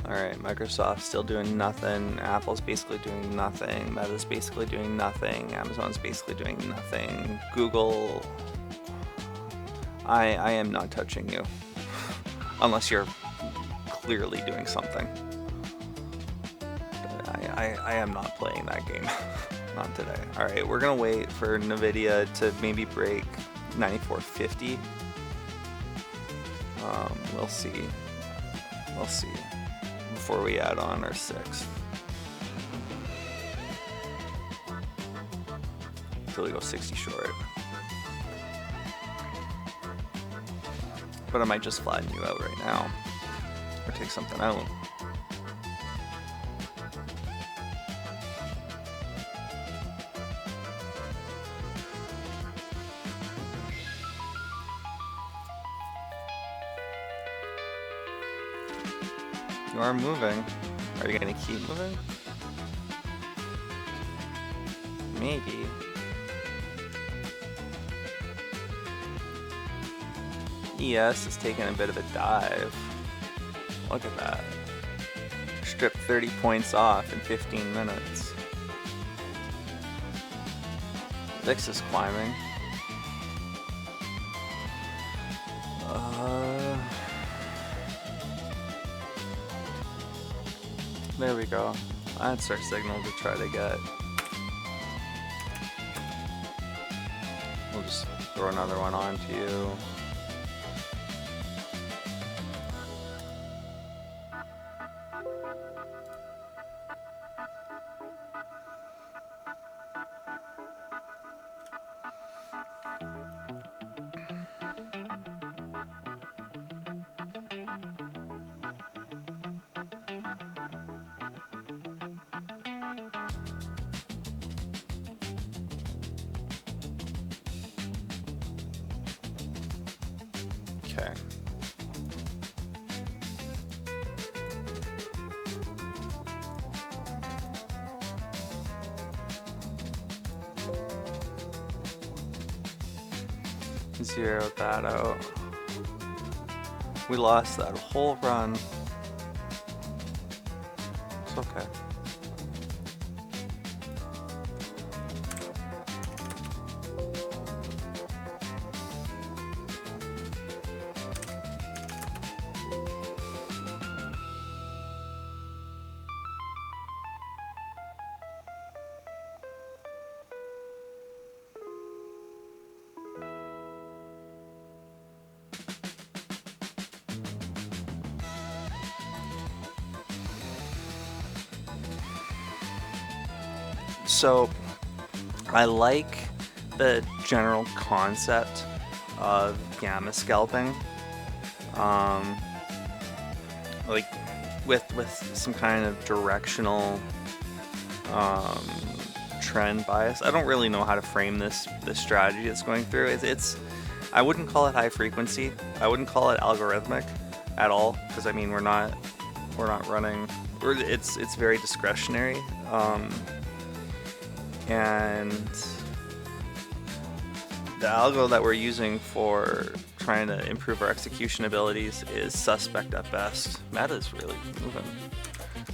Alright, Microsoft's still doing nothing, Apple's basically doing nothing, Meta's basically doing nothing, Amazon's basically doing nothing, Google... I am not touching you, unless you're clearly doing something. I am not playing that game, not today. Alright, we're gonna wait for NVIDIA to maybe break 94.50. We'll see. We'll see. Before we add on our 6th. Until we go 60 short. But I might just flatten you out right now. Or take something out. You are moving. Are you gonna keep moving? Maybe. ES is taking a bit of a dive. Look at that. Stripped 30 points off in 15 minutes. VIX is climbing. There we go. That's our signal to try to get. We'll just throw another one on to you. Okay. Zero that out. We lost that whole run. It's okay. So I like the general concept of gamma scalping, like with some kind of directional trend bias. I don't really know how to frame this strategy that's going through. It's I wouldn't call it high frequency. I wouldn't call it algorithmic at all, because I mean we're not running. It's very discretionary. And the algo that we're using for trying to improve our execution abilities is suspect at best. Meta's really moving.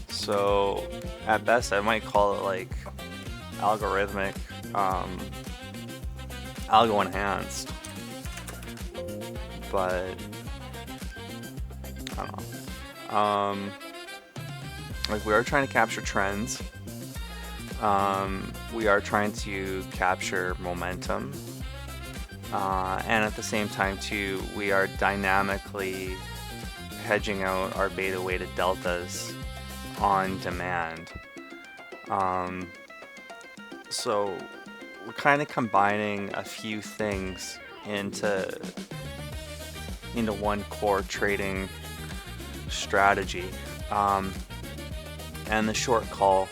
So at best I might call it like algorithmic I'll go enhanced, but I don't know. Like we are trying to capture trends. We are trying to capture momentum, and at the same time too, we are dynamically hedging out our beta weighted deltas on demand. So we're kind of combining a few things into one core trading strategy, and the short call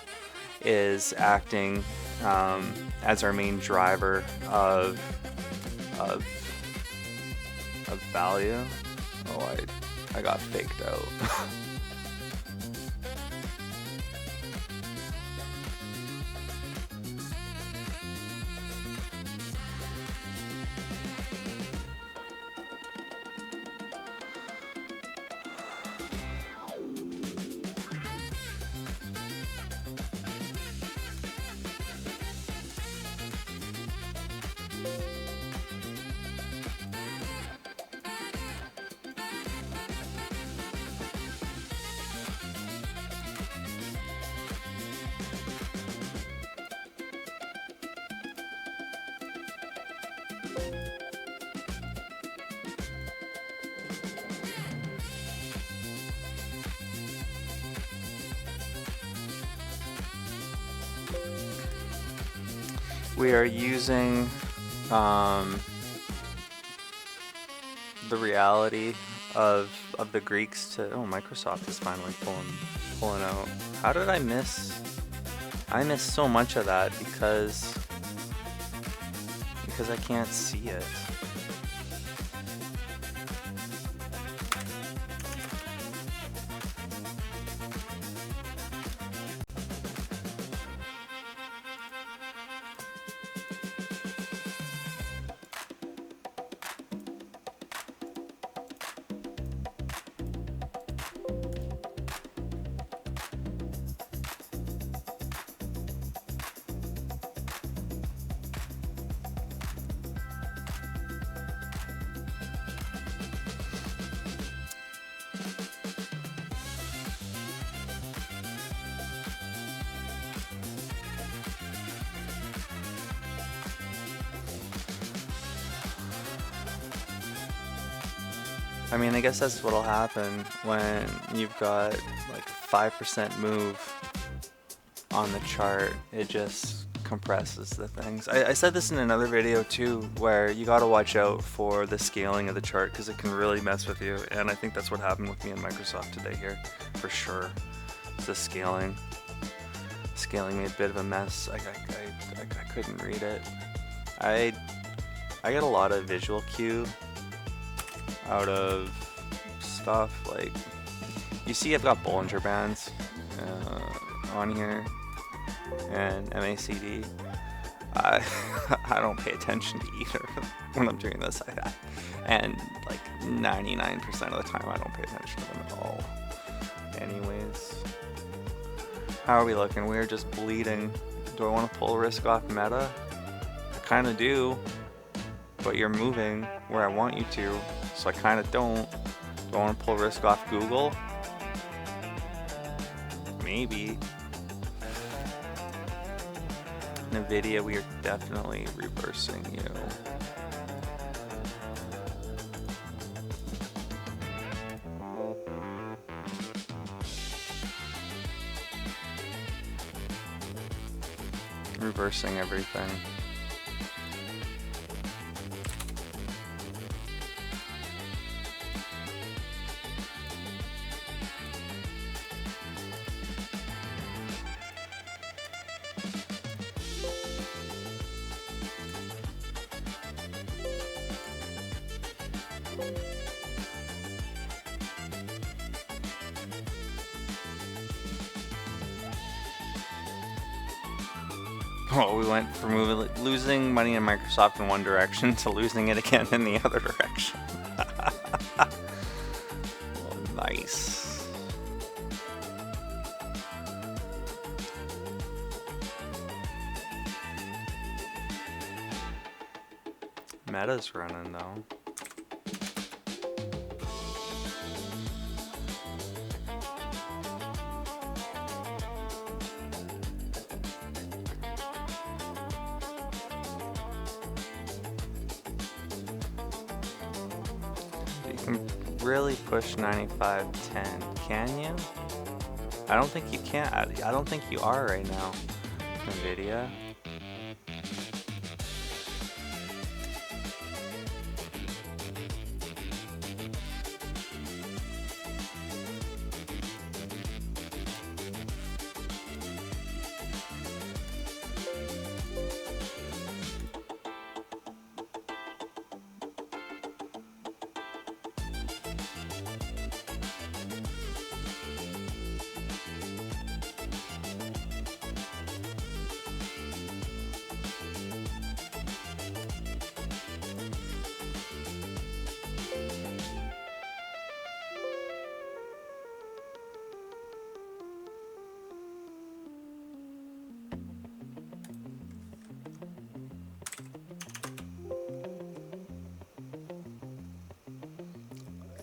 is acting as our main driver of value. Oh, I got faked out. We are using the reality of the Greeks to. Oh, Microsoft is finally pulling out. How did I miss? I missed so much of that because I can't see it. I mean, I guess that's what'll happen when you've got like a 5% move on the chart. It just compresses the things. I said this in another video too, where you gotta watch out for the scaling of the chart because it can really mess with you. And I think that's what happened with me and Microsoft today here, for sure. It's the scaling. Scaling made a bit of a mess. I couldn't read it. I get a lot of visual cue out of stuff, like you see I've got Bollinger Bands on here and MACD. I don't pay attention to either when I'm doing this, and like 99% of the time I don't pay attention to them at all. Anyways, how are we looking? We're just bleeding. Do I want to pull risk off meta? I kind of do, but you're moving where I want you to, so I kind of don't. Do I want to pull risk off Google? Maybe. NVIDIA, we are definitely reversing you. Reversing everything. Oh, we went from losing money in Microsoft in one direction to losing it again in the other direction. Oh, nice. Meta's running though. You can really push 95.10, can you? I don't think you can. I don't think you are right now, NVIDIA.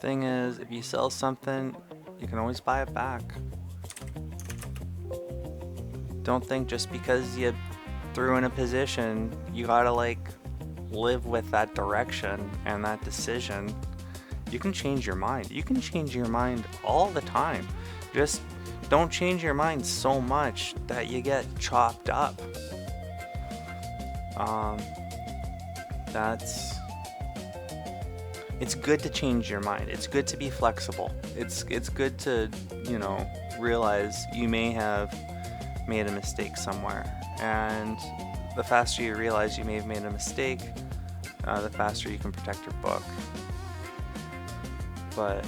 Thing is, if you sell something, you can always buy it back. Don't think just because you threw in a position, you gotta like live with that direction and that decision. You can change your mind. You can change your mind all the time. Just don't change your mind so much that you get chopped up. It's good to change your mind. It's good to be flexible. It's good to, you know, realize you may have made a mistake somewhere. And the faster you realize you may have made a mistake, the faster you can protect your book. But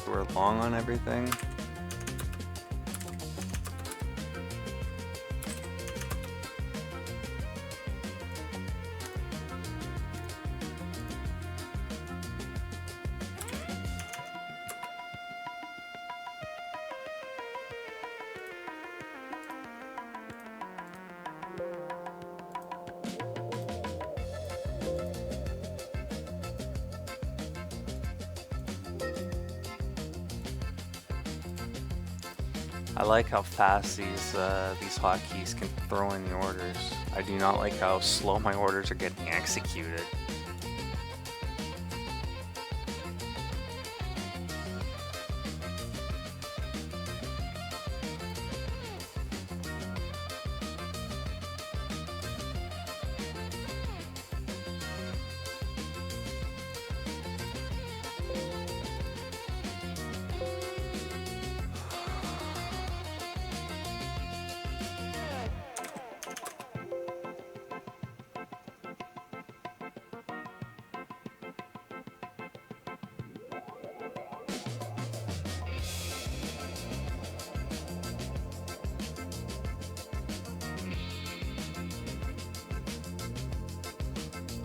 we're long on everything. I like how fast these hotkeys can throw in the orders. I do not like how slow my orders are getting executed.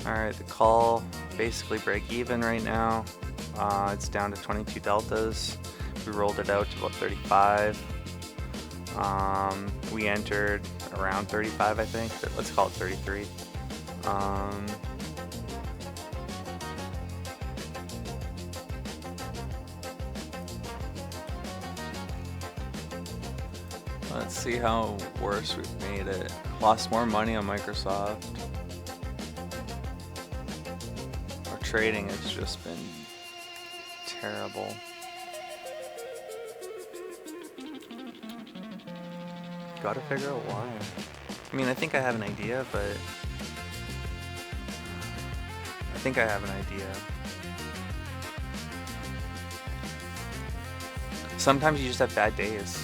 Alright, the call basically break even right now. It's down to 22 deltas. We rolled it out to about 35. We entered around 35, I think. Let's call it 33. Let's see how worse we've made it. Lost more money on Microsoft. Our trading has just been terrible. Gotta figure out why. I mean, I think I have an idea, but I think I have an idea. Sometimes you just have bad days.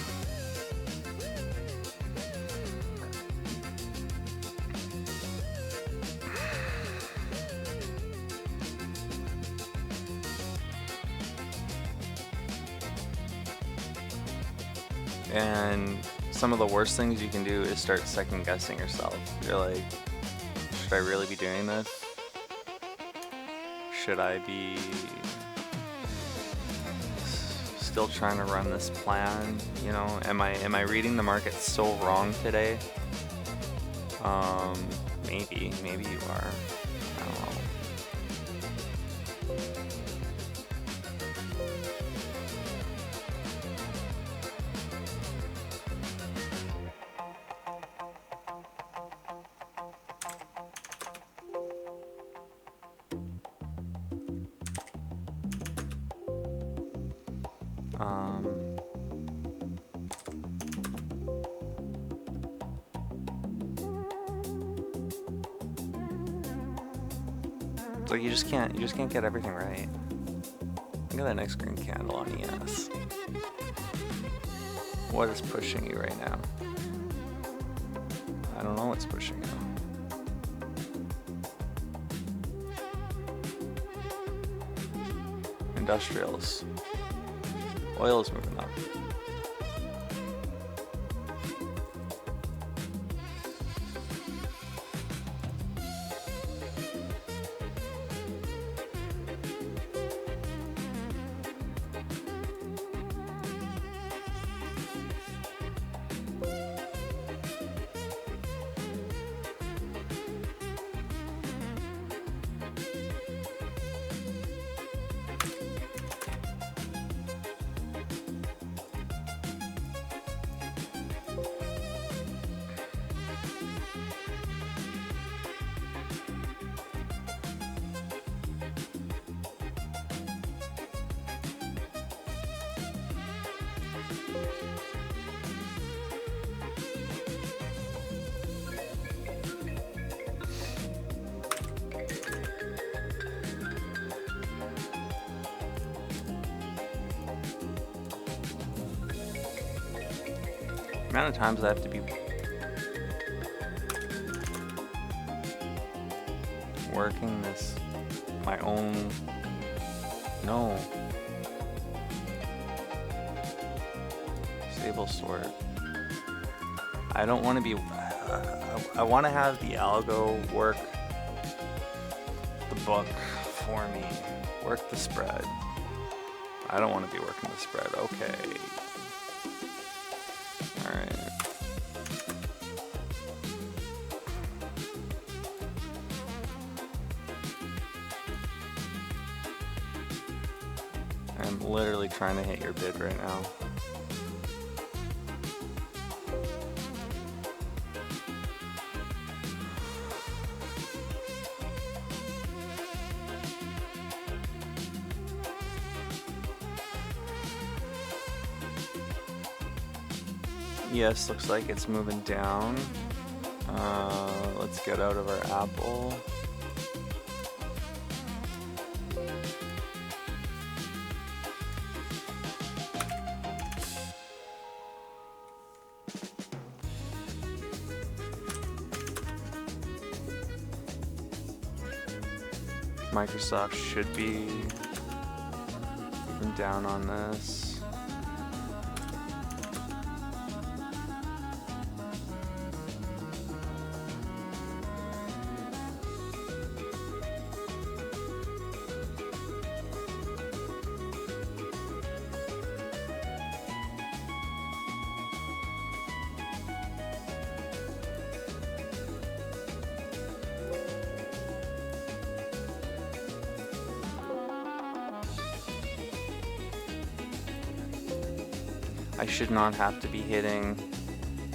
And some of the worst things you can do is start second guessing yourself. You're like, should I really be doing this? Should I be still trying to run this plan? You know, am I reading the market so wrong today? Maybe you are. I don't know. Like you just can't get everything right. Look at that nice green candle on ES. What is pushing you right now? I don't know what's pushing you. Industrials. Oil is moving up. The amount of times I have to be working this my own stable sort. I don't want to be I want to have the algo work the book for me, work the spread. I don't want to be working the spread. Okay. Alright. I'm literally trying to hit your bid right now. Yes, looks like it's moving down. Let's get out of our Apple. Microsoft should be moving down on this. I should not have to be hitting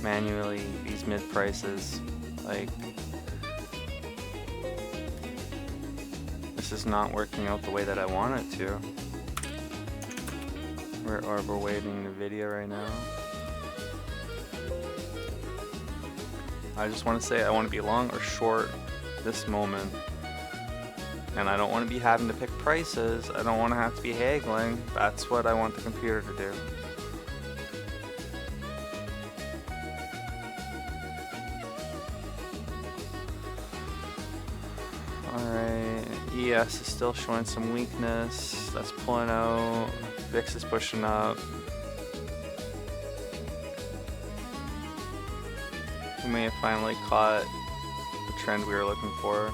manually these mid prices. Like, this is not working out the way that I want it to. We're overweighting the video right now. I just want to say I want to be long or short this moment. And I don't want to be having to pick prices. I don't want to have to be haggling. That's what I want the computer to do. Alright, ES is still showing some weakness. That's pulling out. VIX is pushing up. We may have finally caught the trend we were looking for.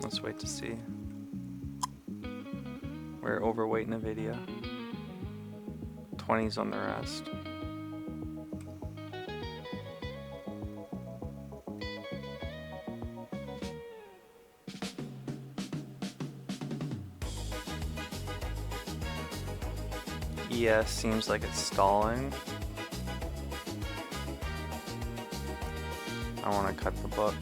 Let's wait to see. We're overweight NVIDIA. 20s on the rest. ES seems like it's stalling. I want to cut the book.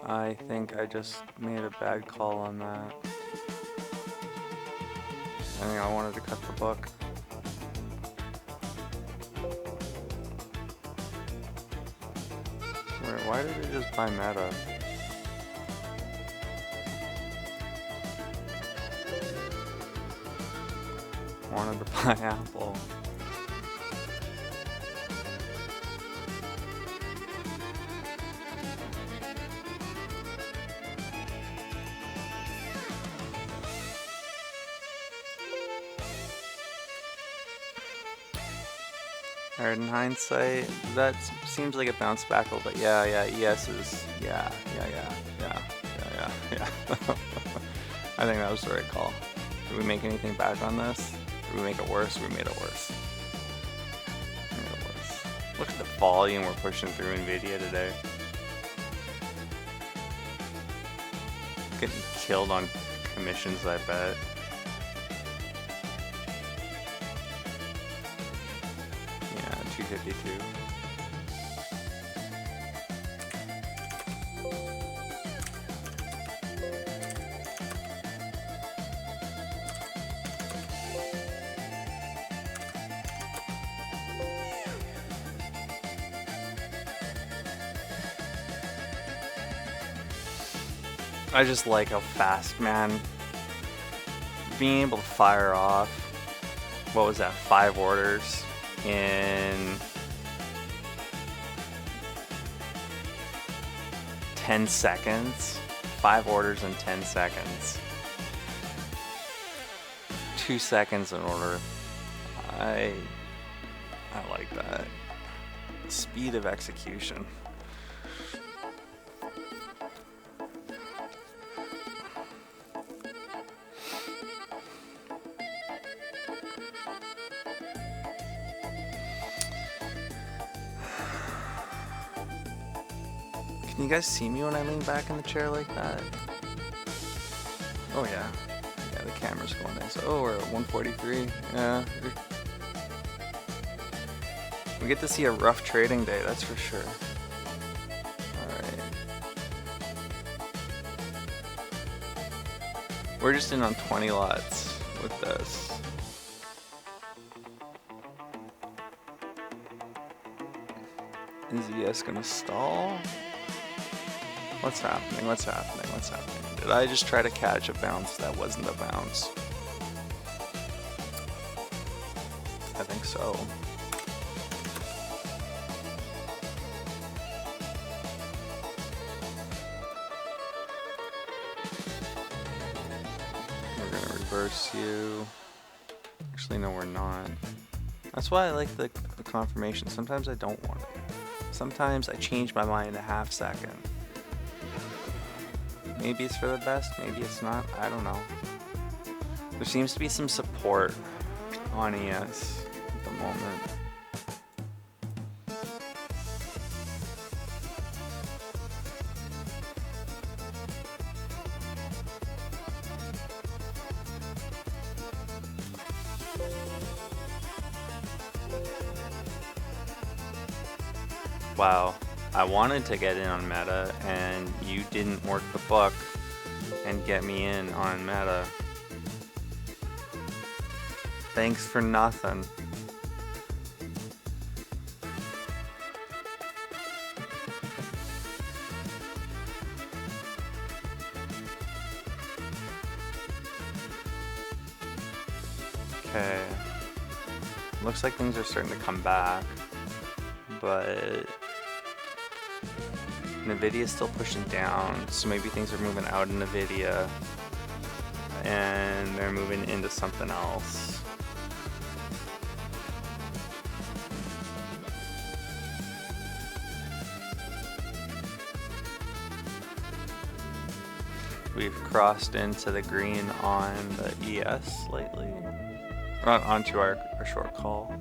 I think I just made a bad call on that. I think I wanted to cut the book. Wait, why did it just buy meta? Wanted to buy Apple. Alright, in hindsight, that seems like it bounced back a little bit. Yeah, ES is, yeah. I think that was the right call. Did we make anything back on this? Did we make it worse? We made it worse. Look at the volume we're pushing through NVIDIA today. Getting killed on commissions, I bet. Yeah, 252. I just like how fast, man. Being able to fire off, what was that, 5 orders in 10 seconds? 5 orders in 10 seconds. 2 seconds in order. I like that. Speed of execution. Can you guys see me when I lean back in the chair like that? Oh yeah. Yeah, the camera's going nice. Oh, we're at 143. Yeah. We get to see a rough trading day, that's for sure. Alright. We're just in on 20 lots with this. Is ES gonna stall? What's happening? What's happening? What's happening? Did I just try to catch a bounce that wasn't a bounce? I think so. We're gonna reverse you. Actually, no, we're not. That's why I like the confirmation. Sometimes I don't want it. Sometimes I change my mind in a half second. Maybe it's for the best, maybe it's not, I don't know. There seems to be some support on ES at the moment. Wow. I wanted to get in on meta, and you didn't work the book and get me in on meta. Thanks for nothing. Okay. Looks like things are starting to come back, but NVIDIA is still pushing down, so maybe things are moving out of NVIDIA and they're moving into something else. We've crossed into the green on the ES lately, or onto our short call.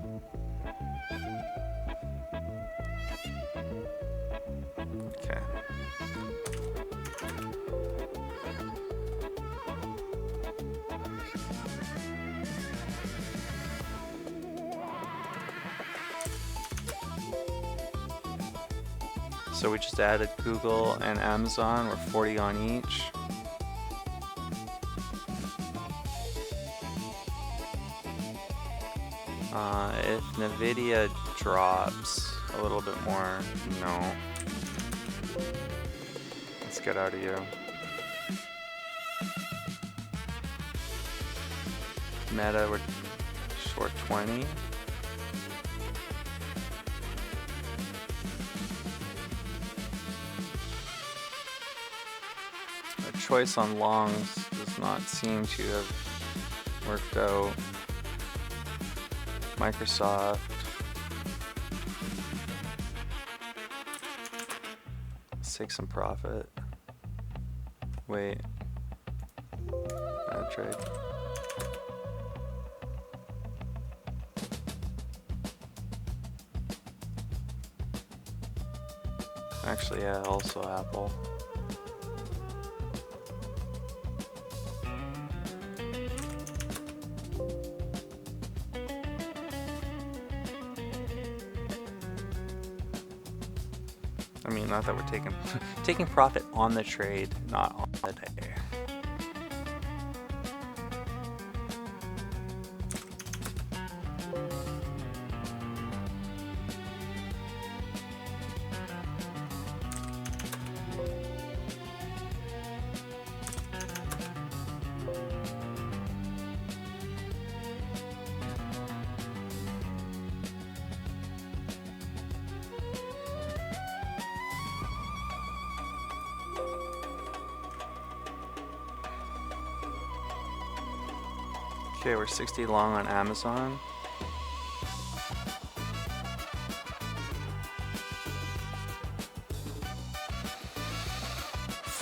Okay. So we just added Google and Amazon. We're 40 on each. If NVIDIA drops a little bit more, no. Let's get out of you. Meta, we're short 20. A choice on longs does not seem to have worked out. Microsoft. Let's take some profit. Wait. Bad trade. Actually, yeah, also Apple. I mean, not that we're taking profit on the trade, not on the day. Okay, we're 60 long on Amazon.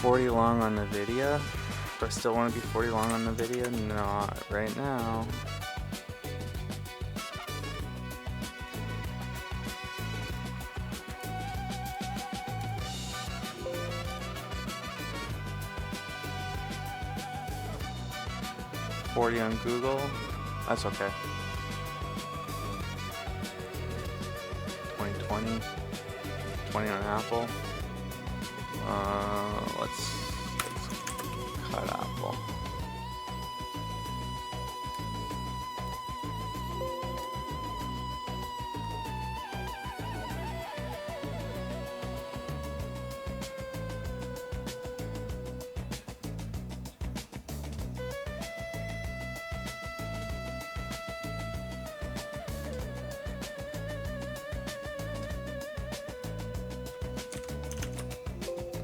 $40 long on NVIDIA. Do I still want to be 40 long on NVIDIA? Not right now. $40 on Google. That's okay. 20, 20 on Apple. Let's cut Apple.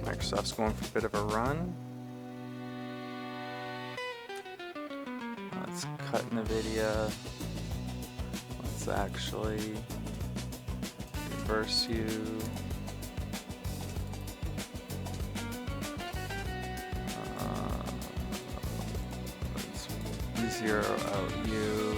Microsoft's going for a bit of a run. Let's cut NVIDIA. Let's actually reverse you. Let's zero out you.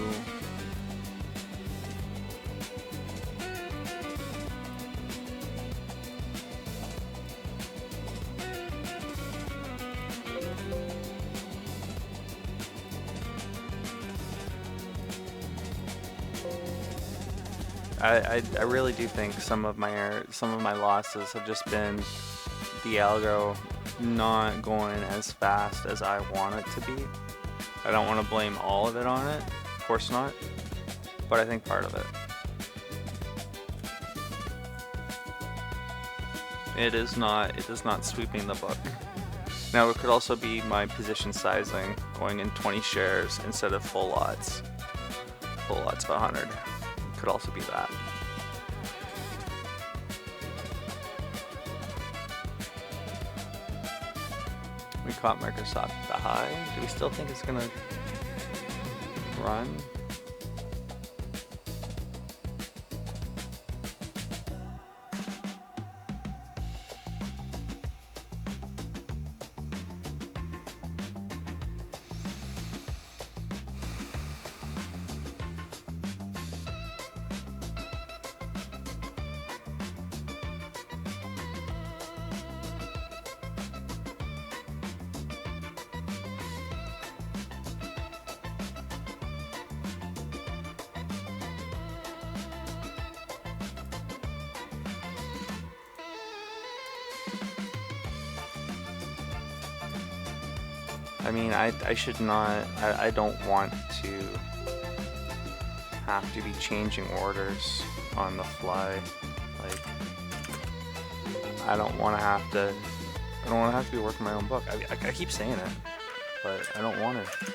I really do think some of my losses have just been the algo not going as fast as I want it to be. I don't want to blame all of it on it, of course not, but I think part of it. It is not sweeping the book. Now it could also be my position sizing going in 20 shares instead of full lots of 100. Could also be that. We caught Microsoft at the high. Do we still think it's gonna run? I mean, I should not, I don't want to have to be changing orders on the fly. Like, I don't want to have to be working my own book. I keep saying it, but I don't want to.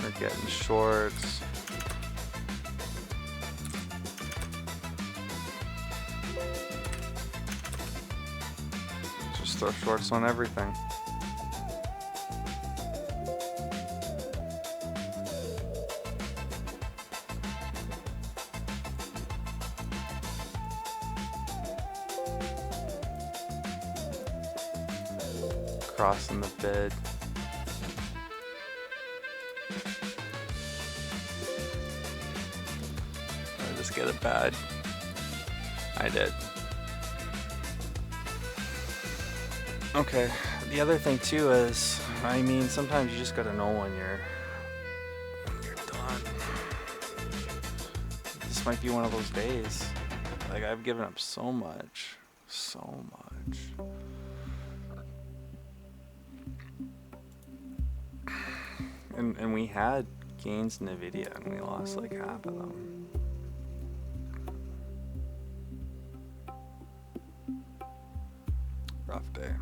We're getting shorts. Just throw shorts on everything. Crossing the bid. I just get it bad. I did. Okay, the other thing too is, I mean, sometimes you just gotta know when you're done. This might be one of those days. Like, I've given up so much. So much. And we had gains in NVIDIA and we lost like half of them. Rough day.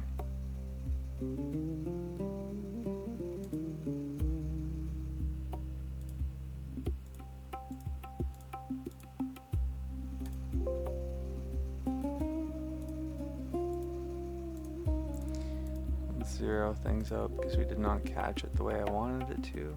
Zero things out because we did not catch it the way I wanted it to.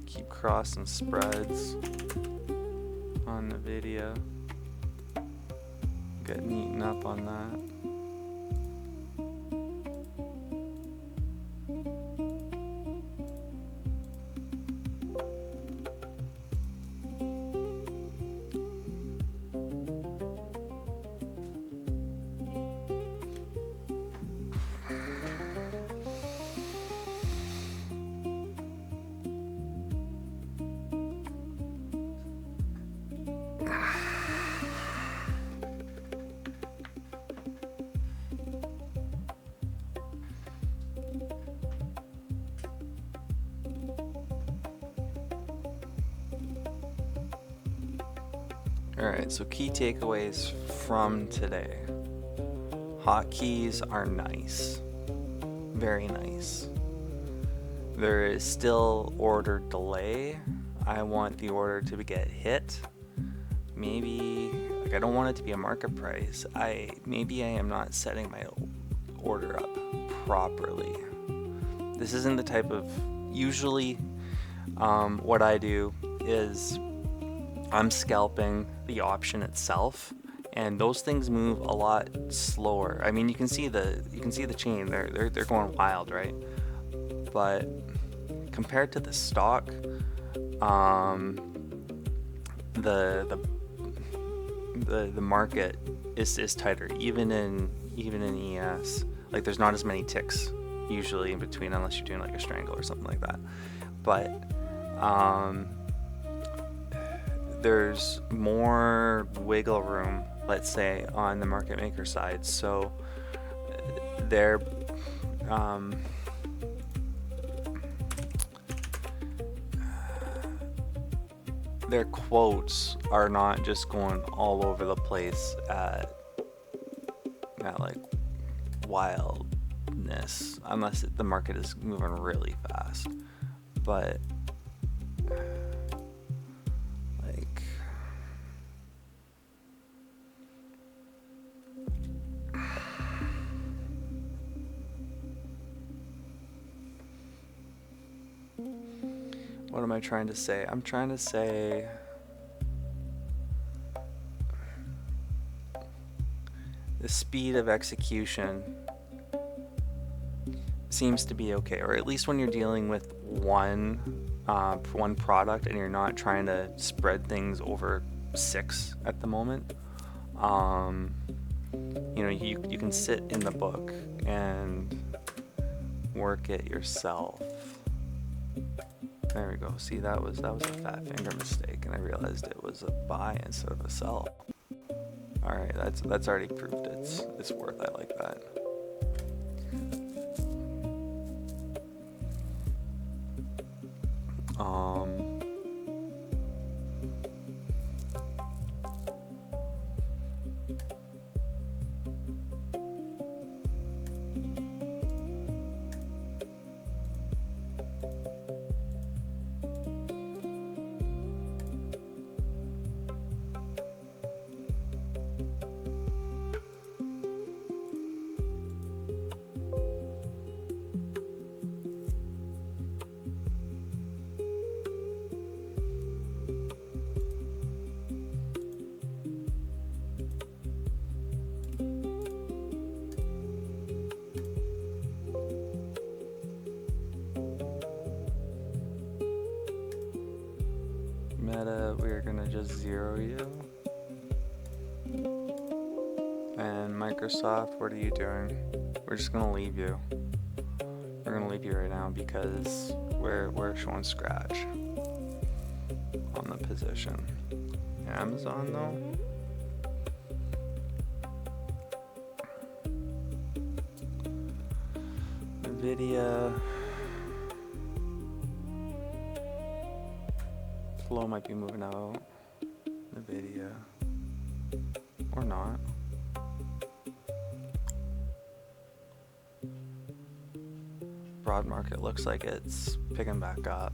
Keep crossing spreads on the video. Getting eaten up on that. Alright, so key takeaways from today. Hotkeys are nice. very nice. There is still order delay. I want the order to get hit. Maybe, like, I don't want it to be a market price. Maybe I am not setting my order up properly. This isn't the type of, usually what I do is I'm scalping the option itself, and those things move a lot slower. I mean, you can see the chain. They're going wild, right? But compared to the stock, the market is tighter, even in ES. Like, there's not as many ticks usually in between, unless you're doing like a strangle or something like that. But there's more wiggle room, let's say, on the market maker side. So their quotes are not just going all over the place at like wildness, unless the market is moving really fast. But like, what am I trying to say? I'm trying to say the speed of execution seems to be okay, or at least when you're dealing with one product and you're not trying to spread things over 6 at the moment. You can sit in the book and work it yourself. There we go. See, that was a fat finger mistake, and I realized it was a buy instead of a sell. All right, that's already proved it's worth. I like that. Meta, we're gonna just zero you. And Microsoft, what are you doing? We're just gonna leave you. We're gonna leave you right now because we're showing scratch on the position. Amazon though? Nvidia. Flow might be moving out. Nvidia. Or not. Broad market looks like it's picking back up.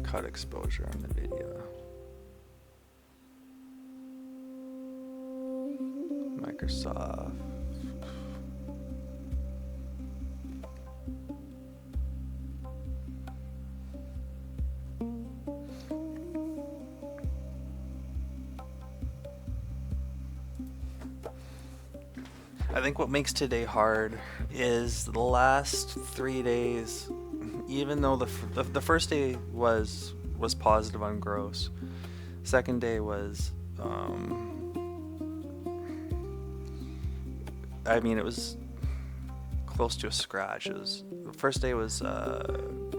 Cut exposure on Nvidia. Microsoft. I think what makes today hard is the last 3 days. Even though the first day was positive on gross, second day was I mean, it was close to a scratch. The first day was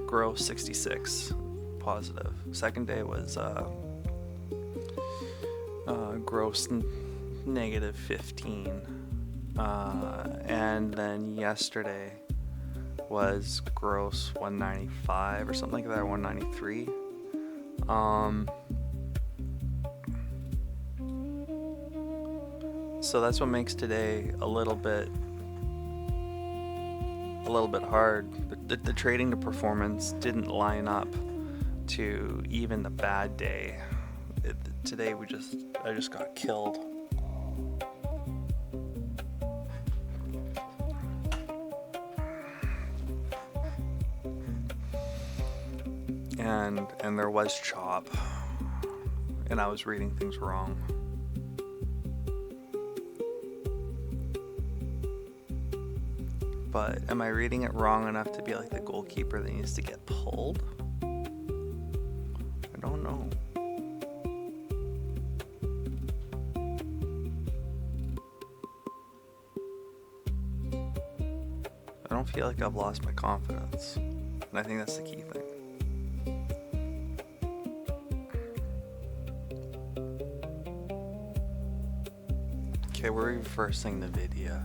gross 66 positive. Second day was gross negative 15. And then yesterday was gross 195 or something like that, 193. So that's what makes today a little bit hard. The trading to performance didn't line up to even the bad day. Today I just got killed. And there was chop, and I was reading things wrong. But am I reading it wrong enough to be like the goalkeeper that needs to get pulled? I don't know. I don't feel like I've lost my confidence, and I think that's the key thing. Okay, we're reversing the video.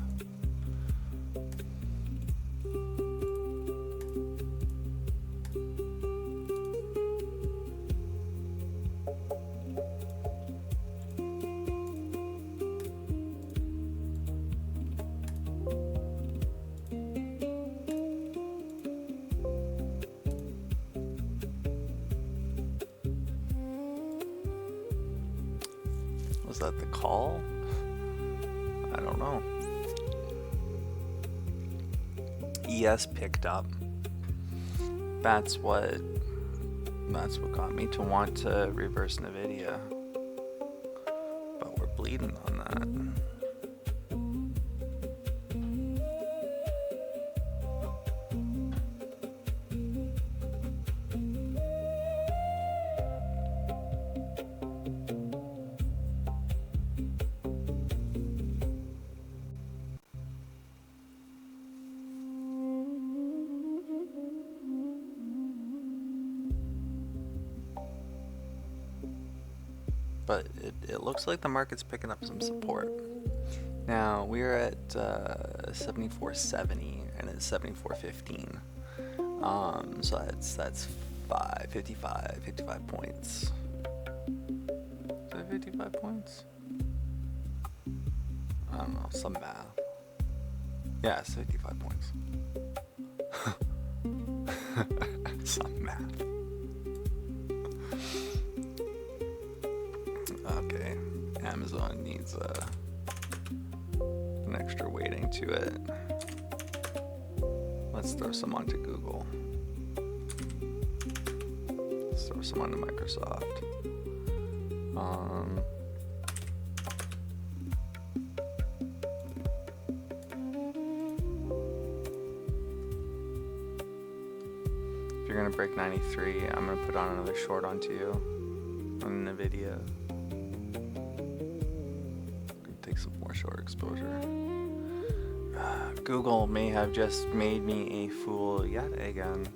Was that the call? I don't know. ES picked up. That's what got me to want to reverse NVIDIA. But we're bleeding on that. But it looks like the market's picking up some support. Now we're at 74.70 and it's 74.15. So that's 55 points. Is that 55 points? I don't know, some math. Yeah, it's 55 points. Some math. Okay, Amazon needs an extra weighting to it. Let's throw some onto Google. Let's throw some onto Microsoft. If you're gonna break 93, I'm gonna put on another short onto you on NVIDIA. Take some more short exposure. Google may have just made me a fool yet again.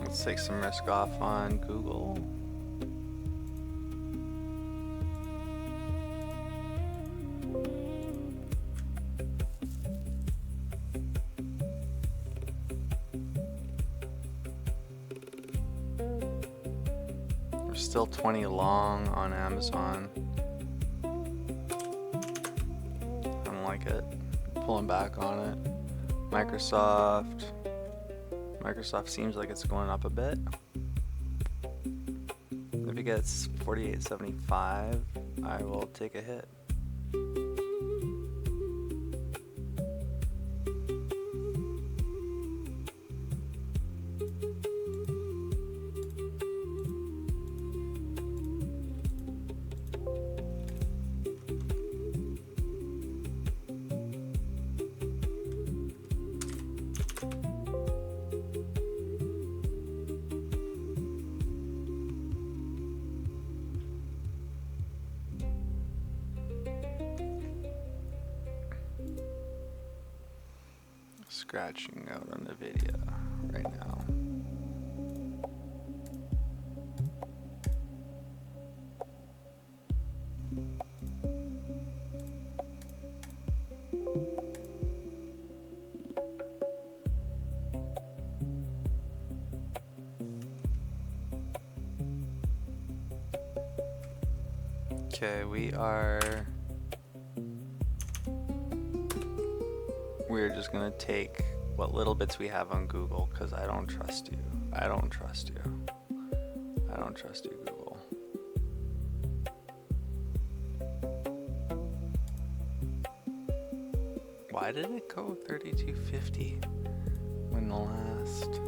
Let's take some risk off on Google. We're still 20 long on Amazon. I don't like it. Pulling back on it. Microsoft seems like it's going up a bit. gets 48.75, I will take a hit. Scratching out on the video right now. Okay, we're just gonna take what little bits we have on Google, because I don't trust you. I don't trust you. I don't trust you, Google. Why did it go 32.50 when the last?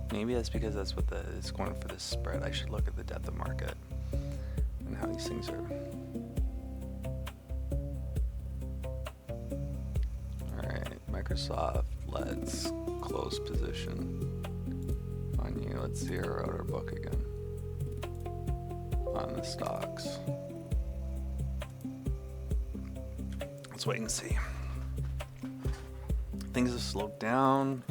Maybe that's because that's what it's going for this spread. I should look at the depth of market and how these things are. Alright, Microsoft, let's close position on you. Let's zero out our book again on the stocks. Let's wait and see. Things have slowed down.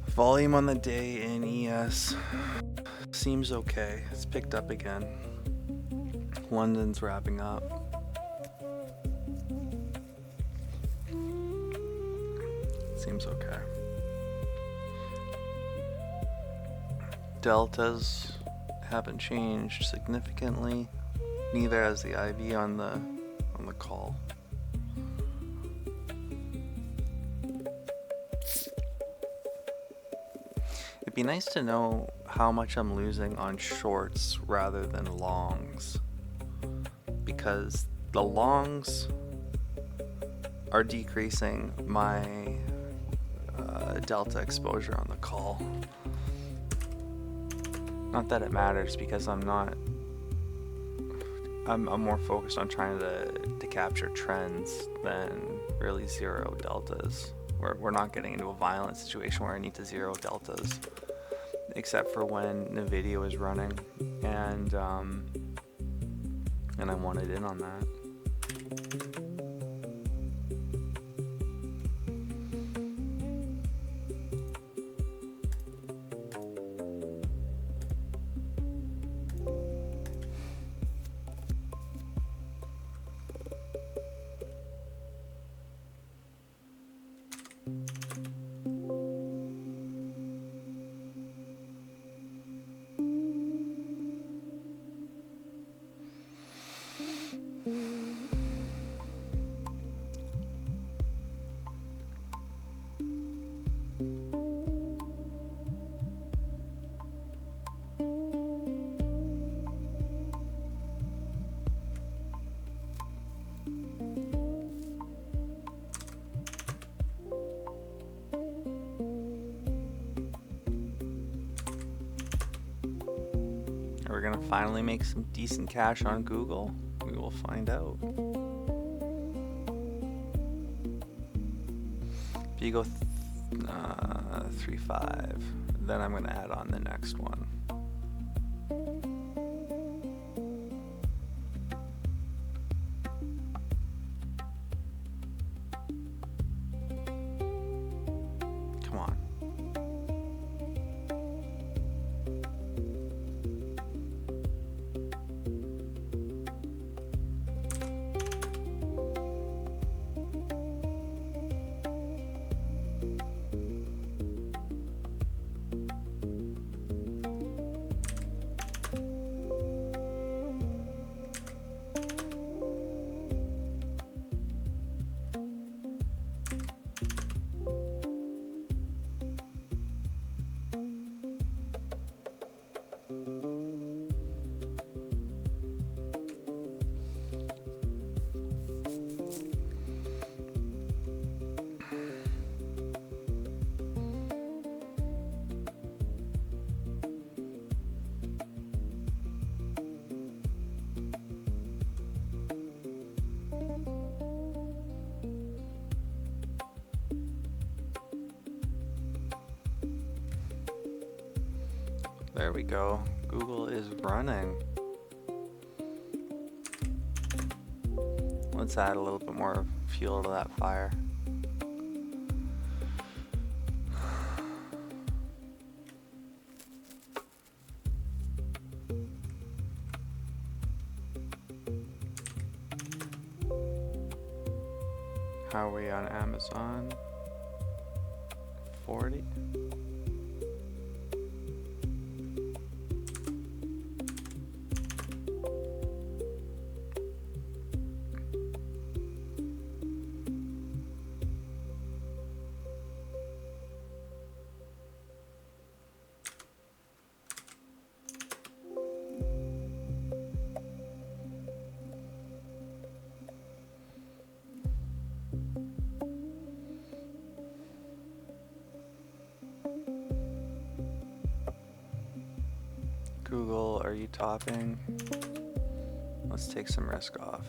Volume on the day in ES seems okay. It's picked up again. London's wrapping up. Seems okay. Deltas haven't changed significantly. Neither has the IV on the call. It'd be nice to know how much I'm losing on shorts rather than longs, because the longs are decreasing my delta exposure on the call. Not that it matters, because I'm more focused on trying to capture trends than really zero deltas. We're not getting into a violent situation where I need to zero deltas, except for when NVIDIA was running, and I wanted in on that. We're gonna finally make some decent cash on Google. We will find out. If you go 3.5, then I'm gonna add on the next one. Come on. there we go. Google is running. Let's add a little bit more fuel to that fire. How are we on Amazon? 40? Google, are you topping? Let's take some risk off.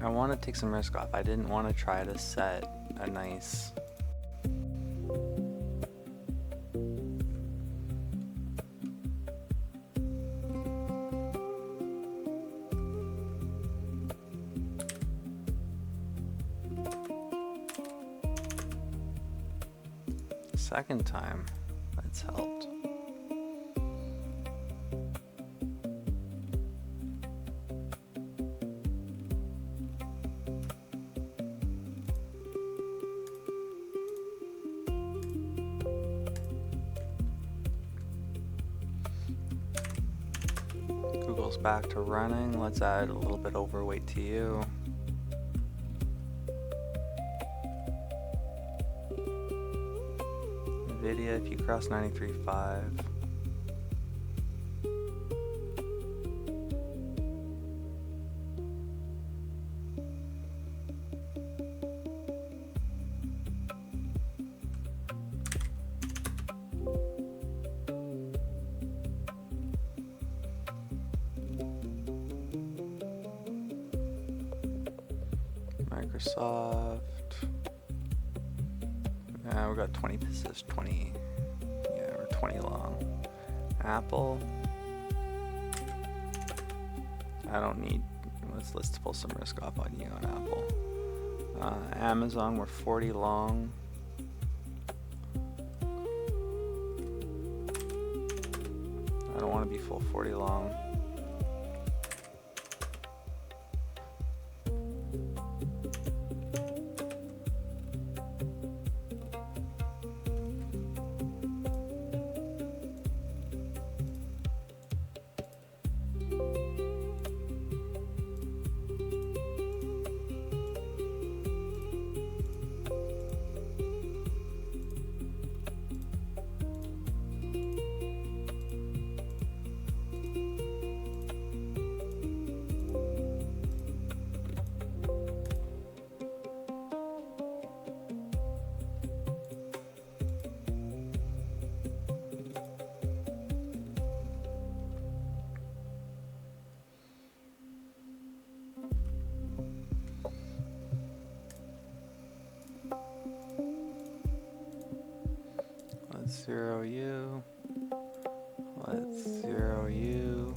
I want to take some risk off. I didn't want to try to set a nice second time. That's helped. Google's back to running. Let's add a little bit overweight to you. Nvidia, if you cross 93.5. Microsoft. We got 20 pieces, 20. Yeah, we're 20 long. Apple. I don't need. Let's pull some risk off on you on Apple. Amazon, we're 40 long. I don't want to be full 40 long. Let's zero you. Let's zero you.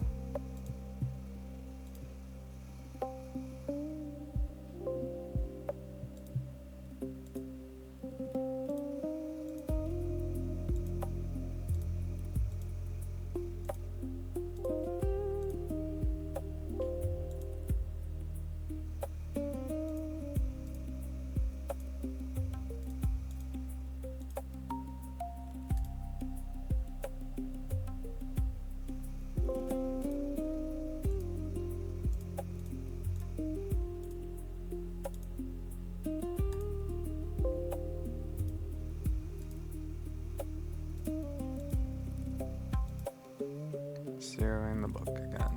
Zeroing the book again.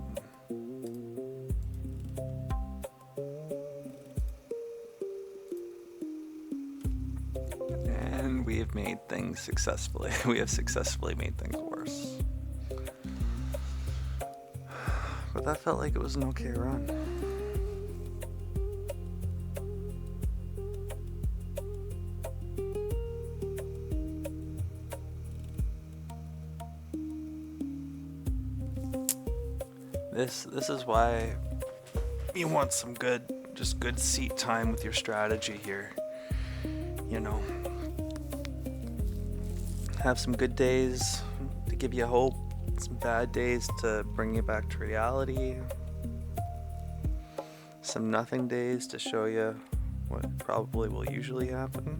we've made things successfully. We have successfully made things worse. But that felt like it was an okay run. This is why you want some good seat time with your strategy here. You know, have some good days to give you hope, some bad days to bring you back to reality, some nothing days to show you what probably will usually happen.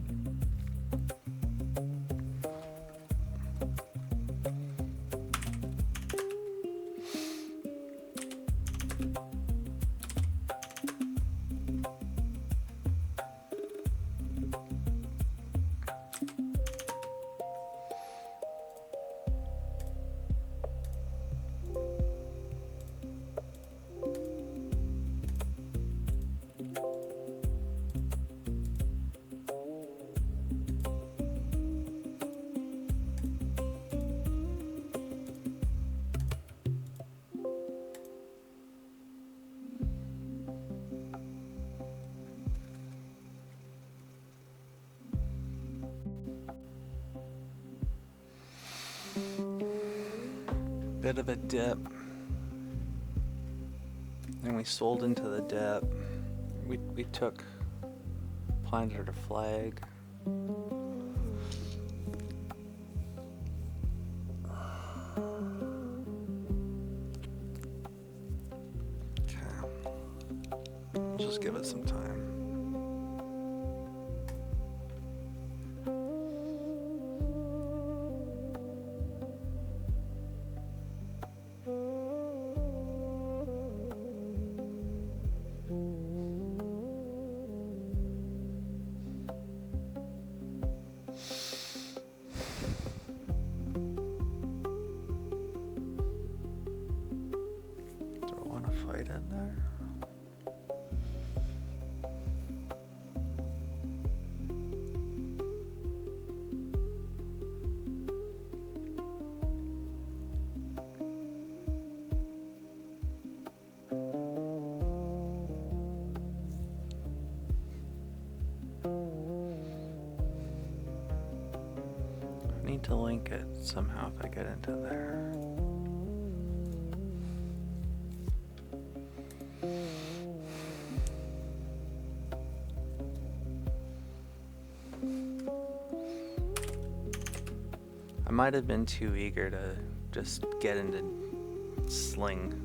Bit of a dip, and we sold into the dip. We took, planted a flag. Okay, just give it some time. Fight in there. I need to link it somehow if I get into there. I might have been too eager to just get into sling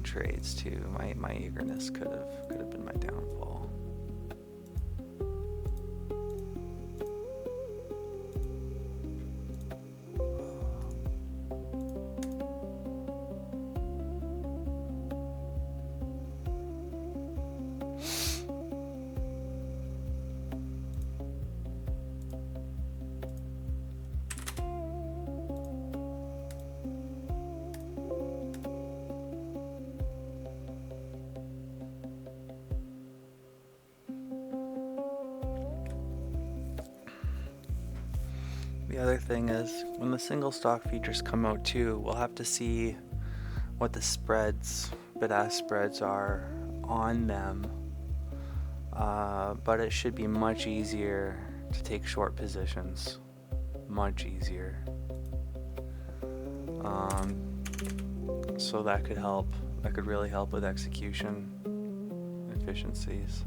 trades too. My eagerness could have been my downfall. The other thing is, when the single stock futures come out too, we'll have to see what the spreads, bid-ask spreads are on them. But it should be much easier to take short positions. Much easier. So that could help. That could really help with execution efficiencies.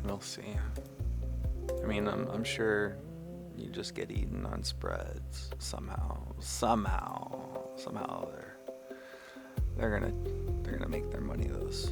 We'll see. I mean, I'm sure you just get eaten on spreads somehow they're gonna make their money those.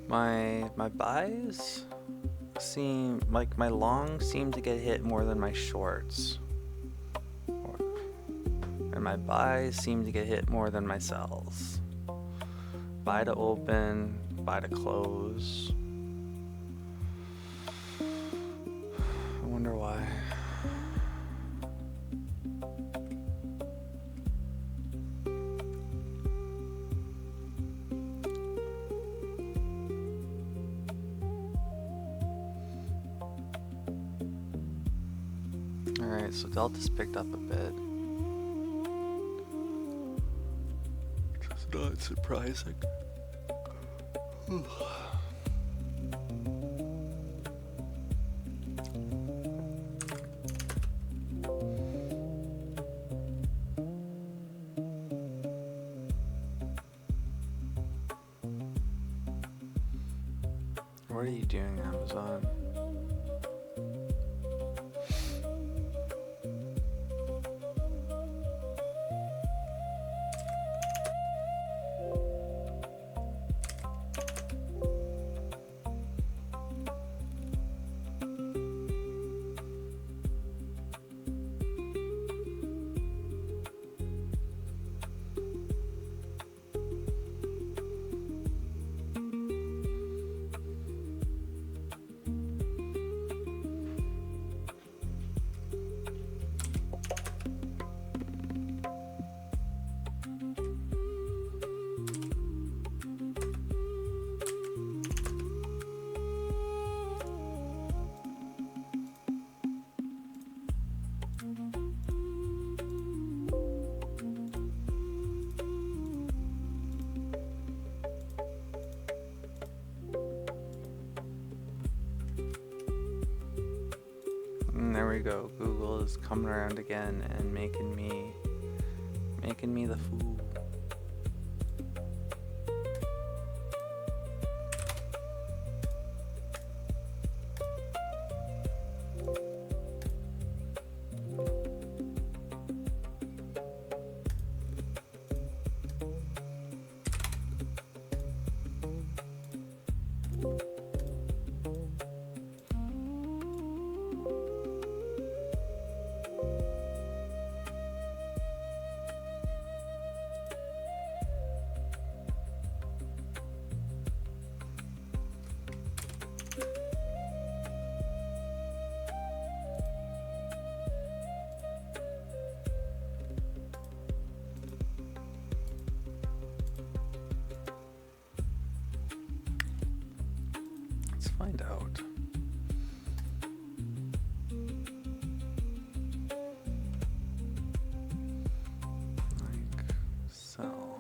My buys seem like my longs seem to get hit more than my shorts, and my buys seem to get hit more than my sells. Buy to open, buy to close. I wonder why. Alright, so Delta's picked up a bit. Which is not surprising. What are you doing, Amazon? And there we go. Google is coming around again and making me the fool. Let's find out. Like, sell.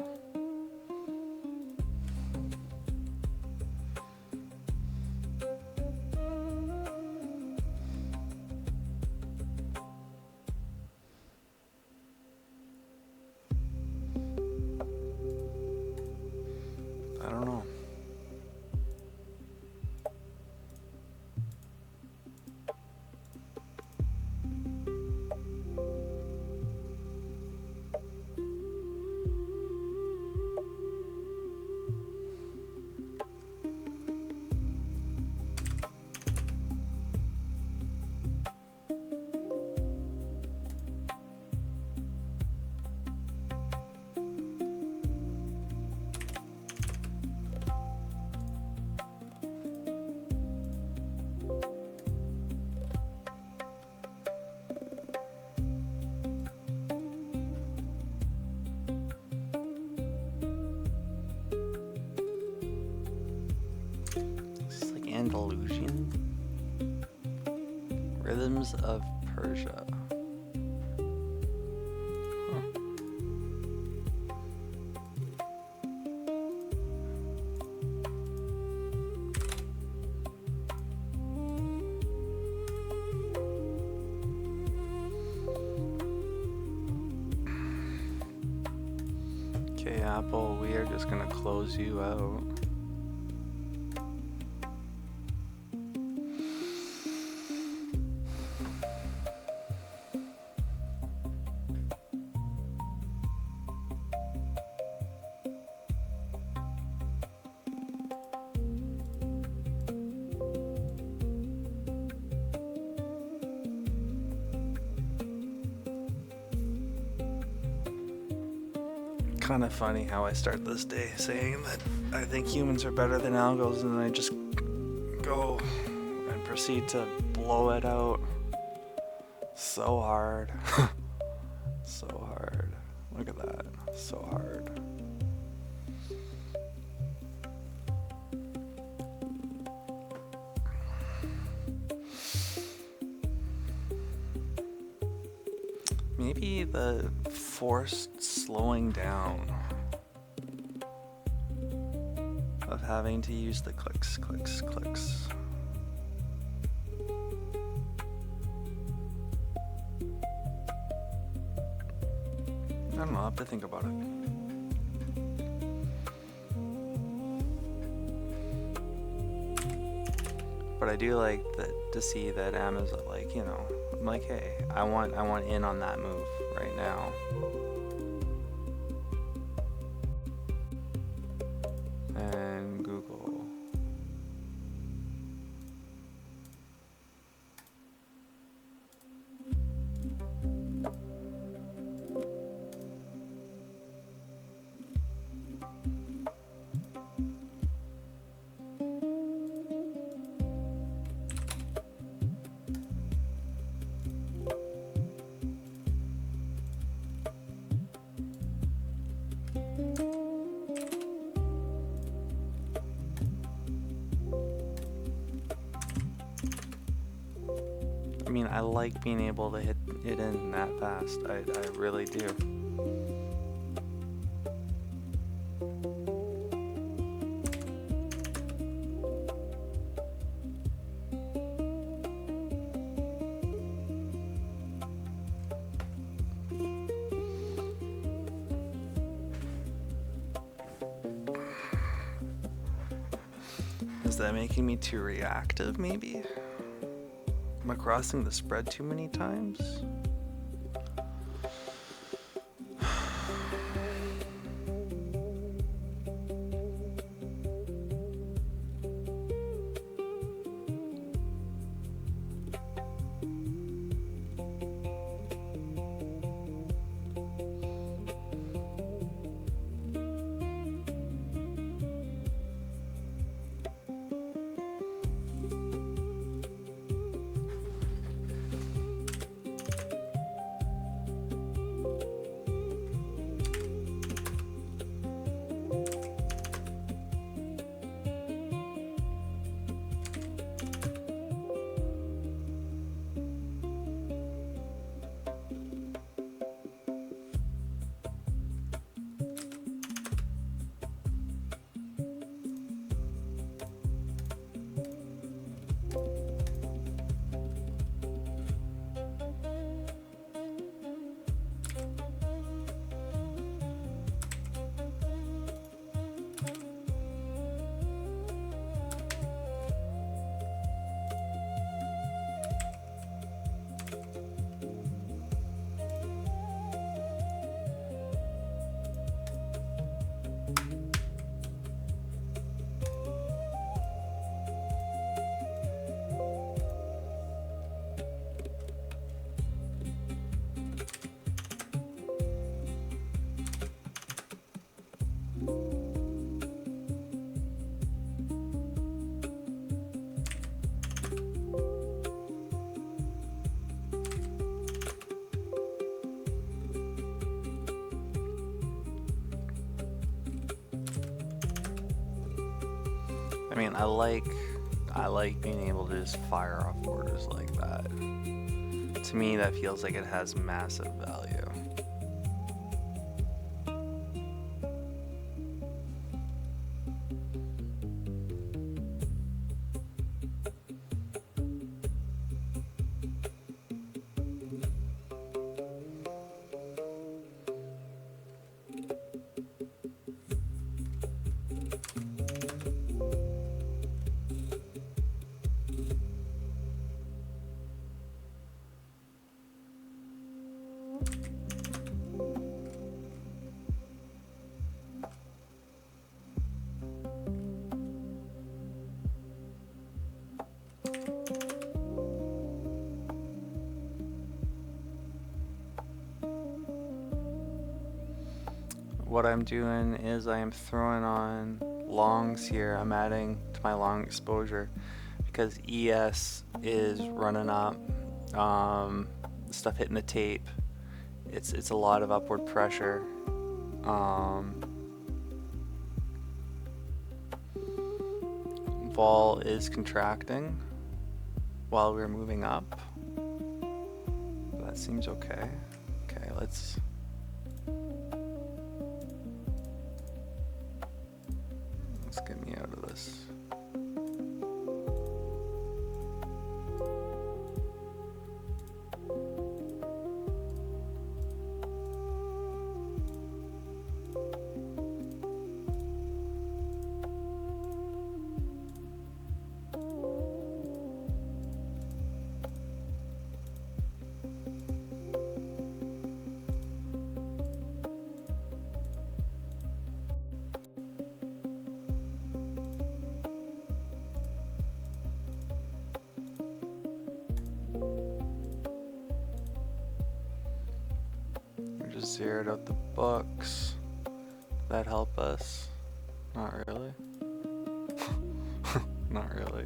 I don't know. This is like Andalusian. Rhythms of Persia. Huh. Okay, Apple, we are just gonna close you out. kind of funny how I start this day saying that I think humans are better than algos, and then I just go and proceed to blow it out so hard. So hard. Look at that. So hard. Maybe the forced slowing down of having to use the clicks. I don't know, I'll have to think about it. But I do like that to see that Amazon, like, you know, I'm like, hey, I want in on that move right now. And Google. I mean, I like being able to hit it in that fast. I really do. Is that making me too reactive, maybe? Am I crossing the spread too many times? I mean, I like being able to just fire off orders like that. To me, that feels like it has massive value. what I'm doing is I am throwing on longs here. I'm adding to my long exposure because ES is running up. Stuff hitting the tape. It's a lot of upward pressure. Vol is contracting while we're moving up. That seems okay. Okay, let's get me out of this. Just zeroed out the books. Did that help us? Not really. Not really.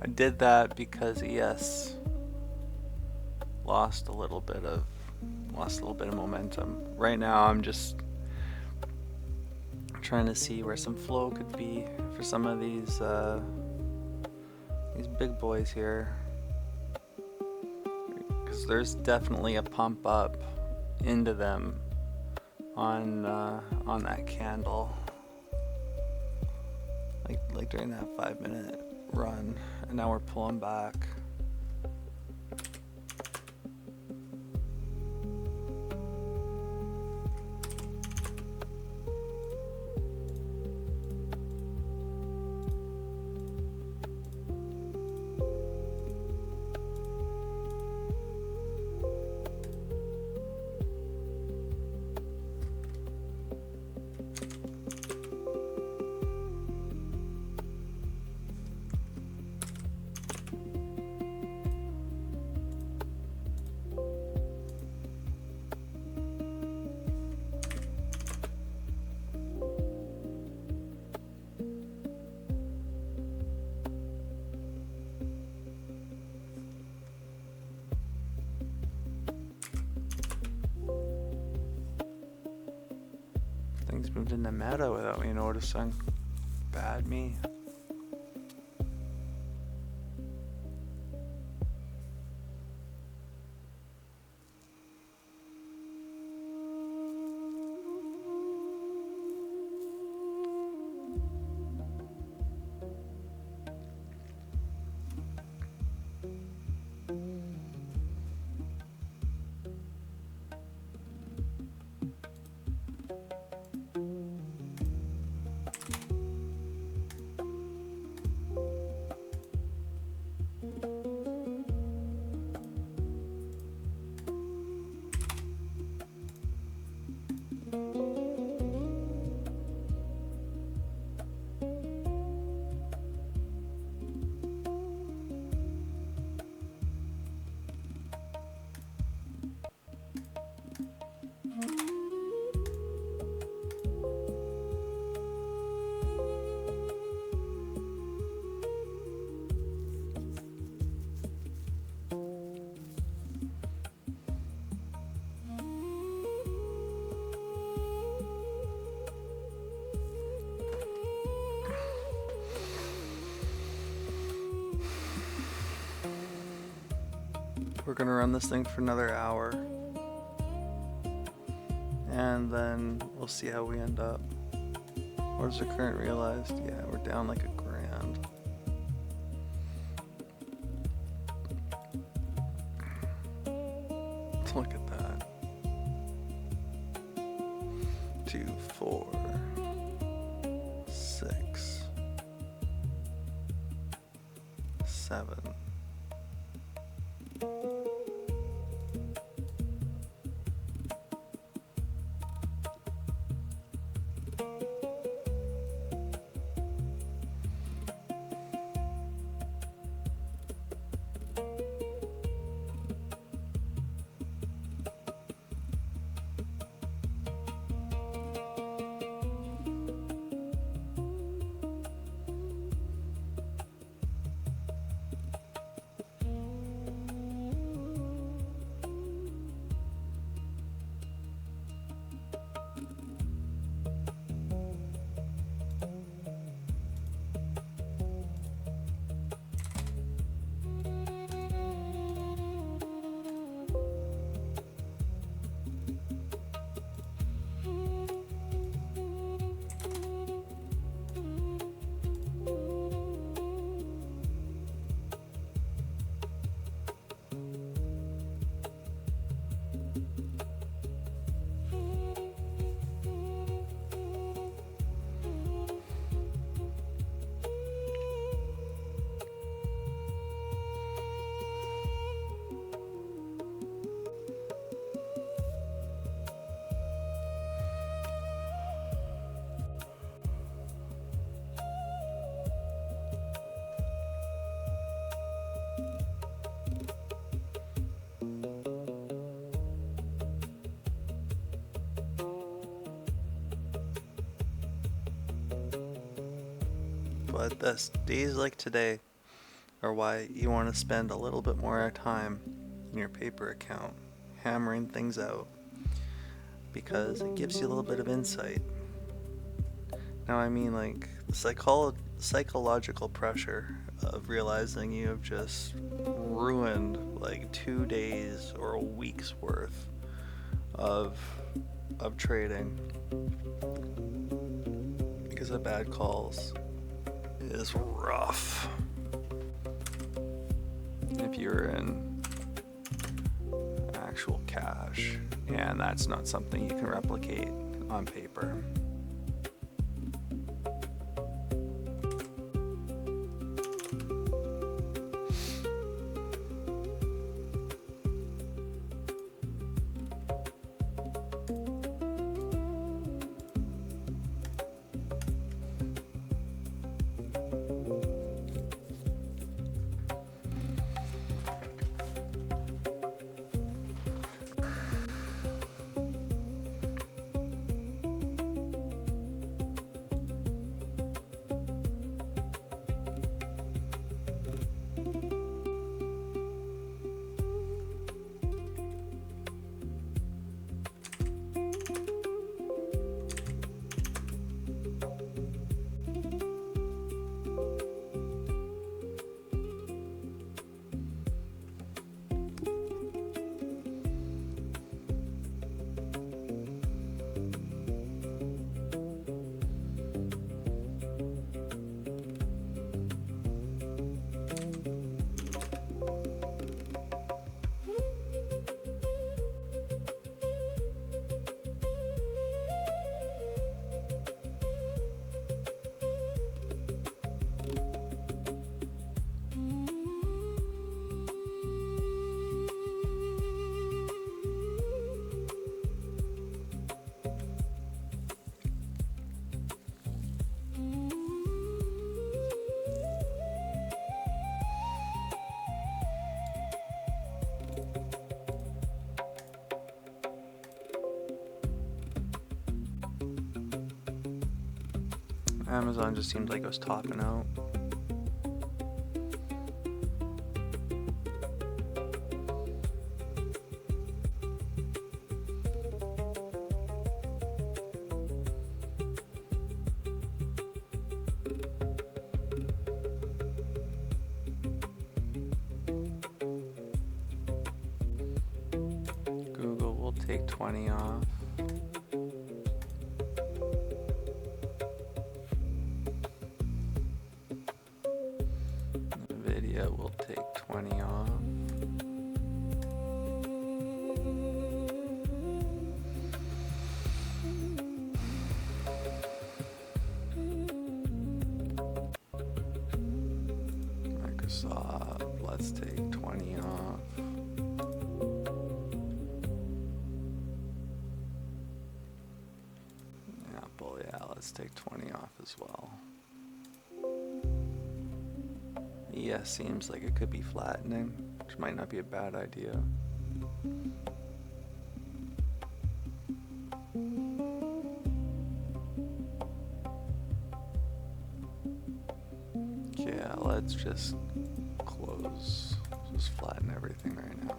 I did that because ES lost a little bit of momentum. Right now I'm just trying to see where some flow could be for some of these big boys here, because there's definitely a pump up into them on that candle, like during that 5-minute run, and now we're pulling back. Things moved into meta without me noticing. Bad me. We're gonna run this thing for another hour, and then we'll see how we end up. What is the current realized? Yeah, we're down like $1,000. Look at that. 2, 4, 6, 7. but days like today are why you want to spend a little bit more time in your paper account hammering things out, because it gives you a little bit of insight. Now, I mean, like, the psychological pressure of realizing you have just ruined like 2 days or a week's worth of trading because of bad calls is rough. If you're in actual cash, and that's not something you can replicate on paper. Amazon just seemed like it was topping out. Google will take 20 off. Video will take 20 off. Microsoft, let's take 20 off. Apple, yeah, let's take 20 off as well. Yeah, seems like it could be flattening, which might not be a bad idea. Yeah, let's just close, just flatten everything right now.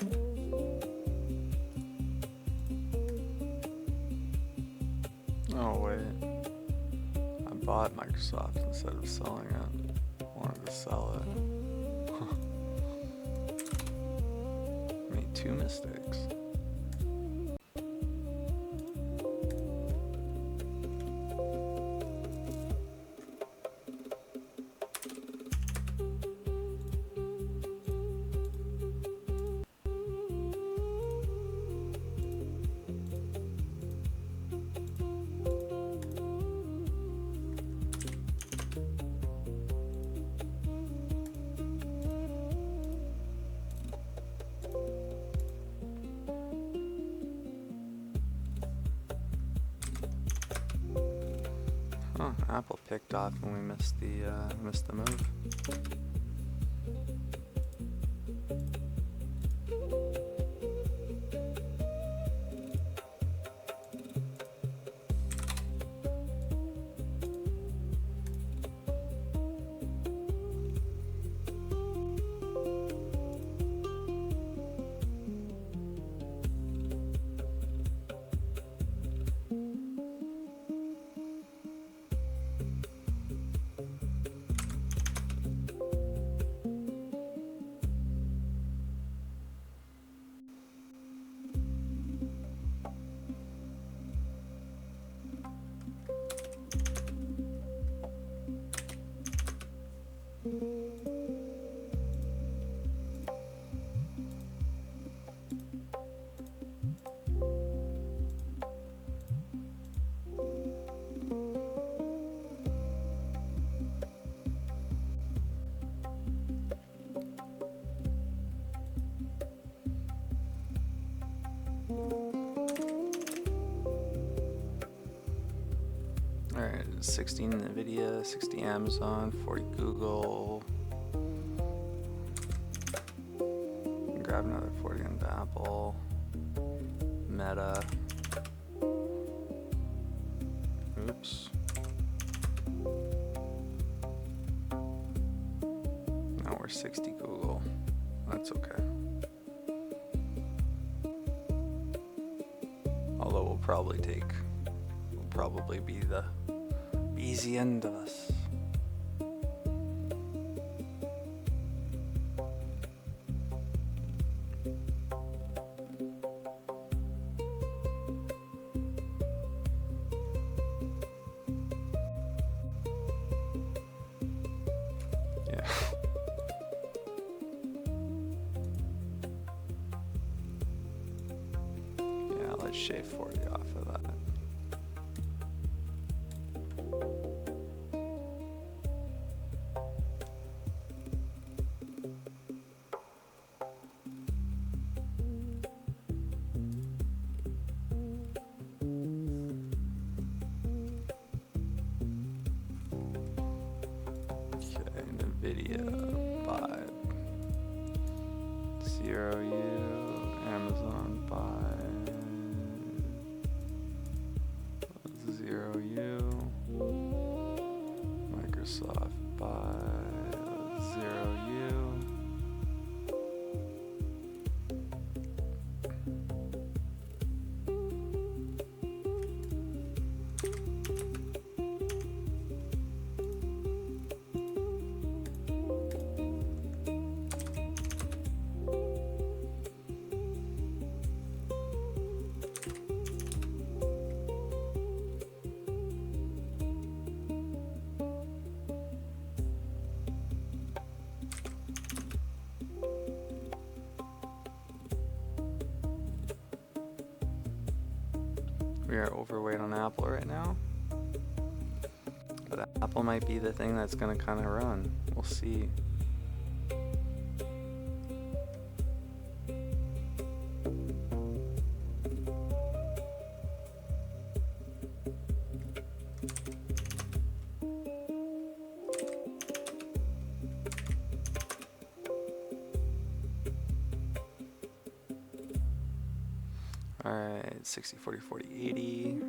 Oh wait, I bought Microsoft instead of selling it. I wanted to sell it. Made two mistakes. Oh, Apple picked off when we missed the move. Alright, 60 Nvidia, 60 Amazon, 40 Google. Grab another 40 on Apple. Meta. Oops. Now we're 60 Google. That's okay. Although we'll probably be the easy end of us. Yeah. Yeah, let's shave 40 off of that. Nvidia 5 0U, Amazon 5 0U, Microsoft 5 0U. We are overweight on Apple right now, but Apple might be the thing that's going to kind of run. We'll see. Alright, 60, 40, 40, 80.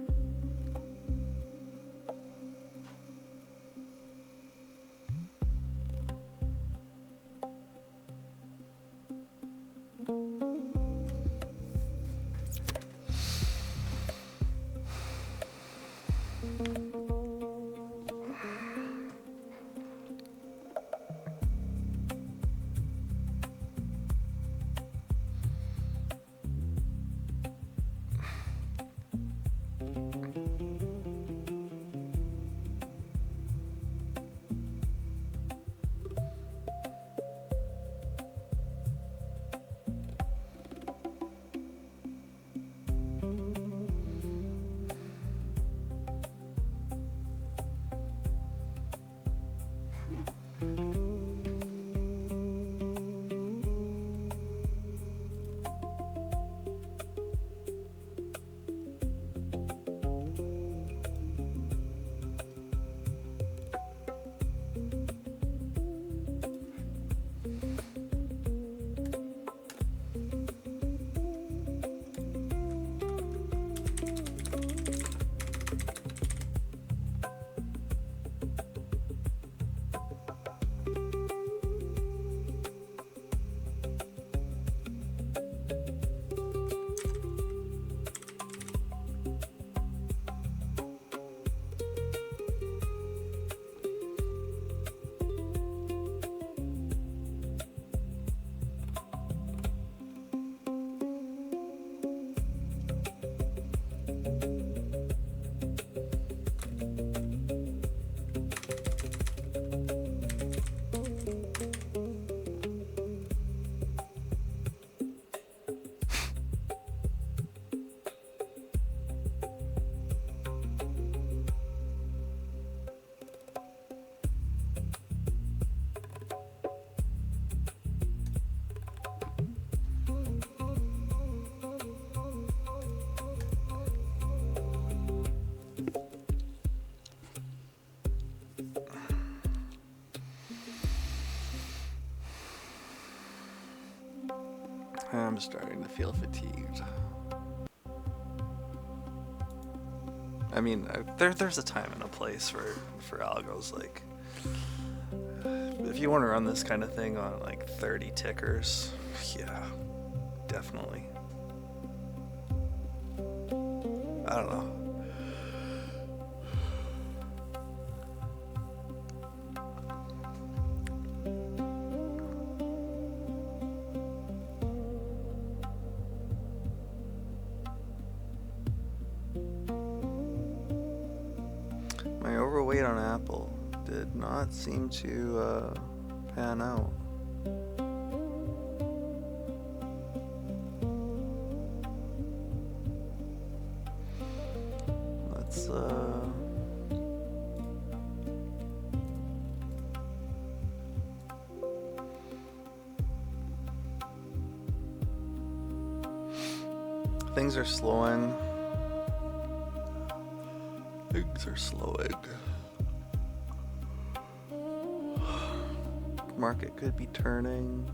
I'm starting to feel fatigued. I mean, there's a time and a place for algos. Like, if you want to run this kind of thing on like 30 tickers, yeah, definitely. I don't know. My overweight on Apple did not seem to pan out. Let's things are slowing. Things are slowing. Market could be turning.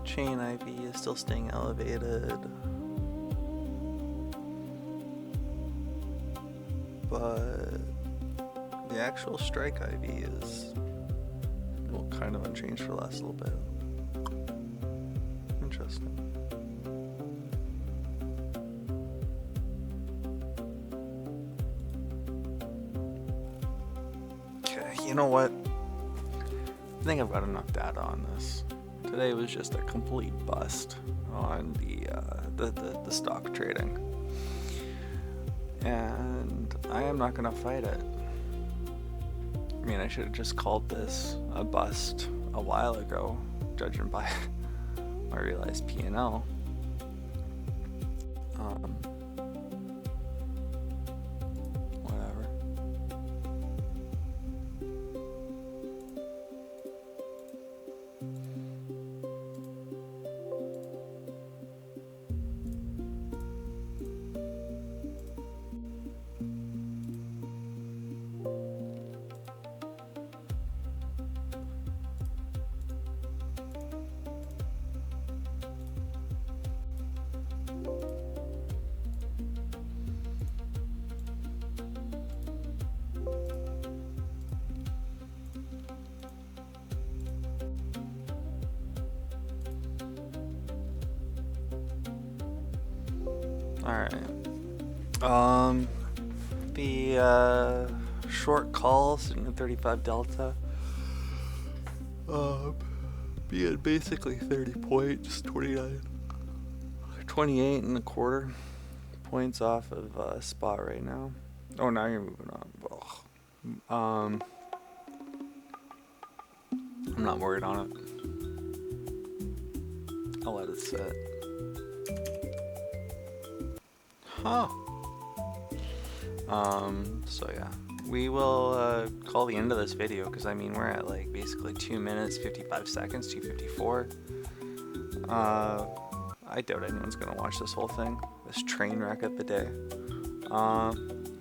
Chain IV is still staying elevated. But the actual strike IV is kind of unchanged for the last little bit. Interesting. Okay, you know what? I think I've got enough data on this. Today was just a complete bust on the stock trading, and I am not gonna fight it. I mean, I should have just called this a bust a while ago, judging by my realized P&L. Whatever. Alright. The short call sitting at 35 delta. Being basically 30 points, 28 and a quarter points off of spot right now. Oh, now you're moving on. I'm not worried on it. I'll let it sit. Huh. So yeah, we will call the end of this video, because I mean we're at like basically 2 minutes 55 seconds, 2:54. I doubt anyone's gonna watch this whole thing, this train wreck of the day.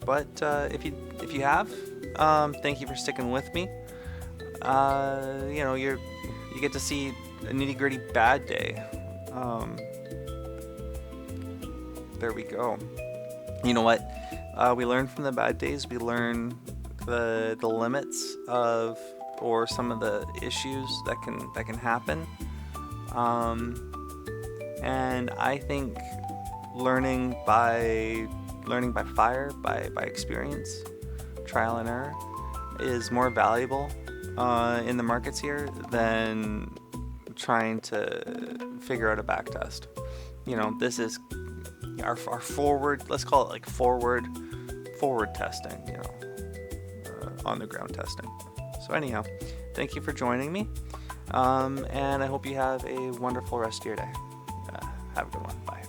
But if you have, thank you for sticking with me. You know, you get to see a nitty-gritty bad day. There we go. You know what? We learn from the bad days. We learn the limits of, or some of the issues that can happen. And I think learning by fire, by experience, trial and error, is more valuable in the markets here than trying to figure out a back test. You know, this is our forward, let's call it like forward testing, you know, on the ground testing. So anyhow, thank you for joining me, and I hope you have a wonderful rest of your day. Have a good one. Bye.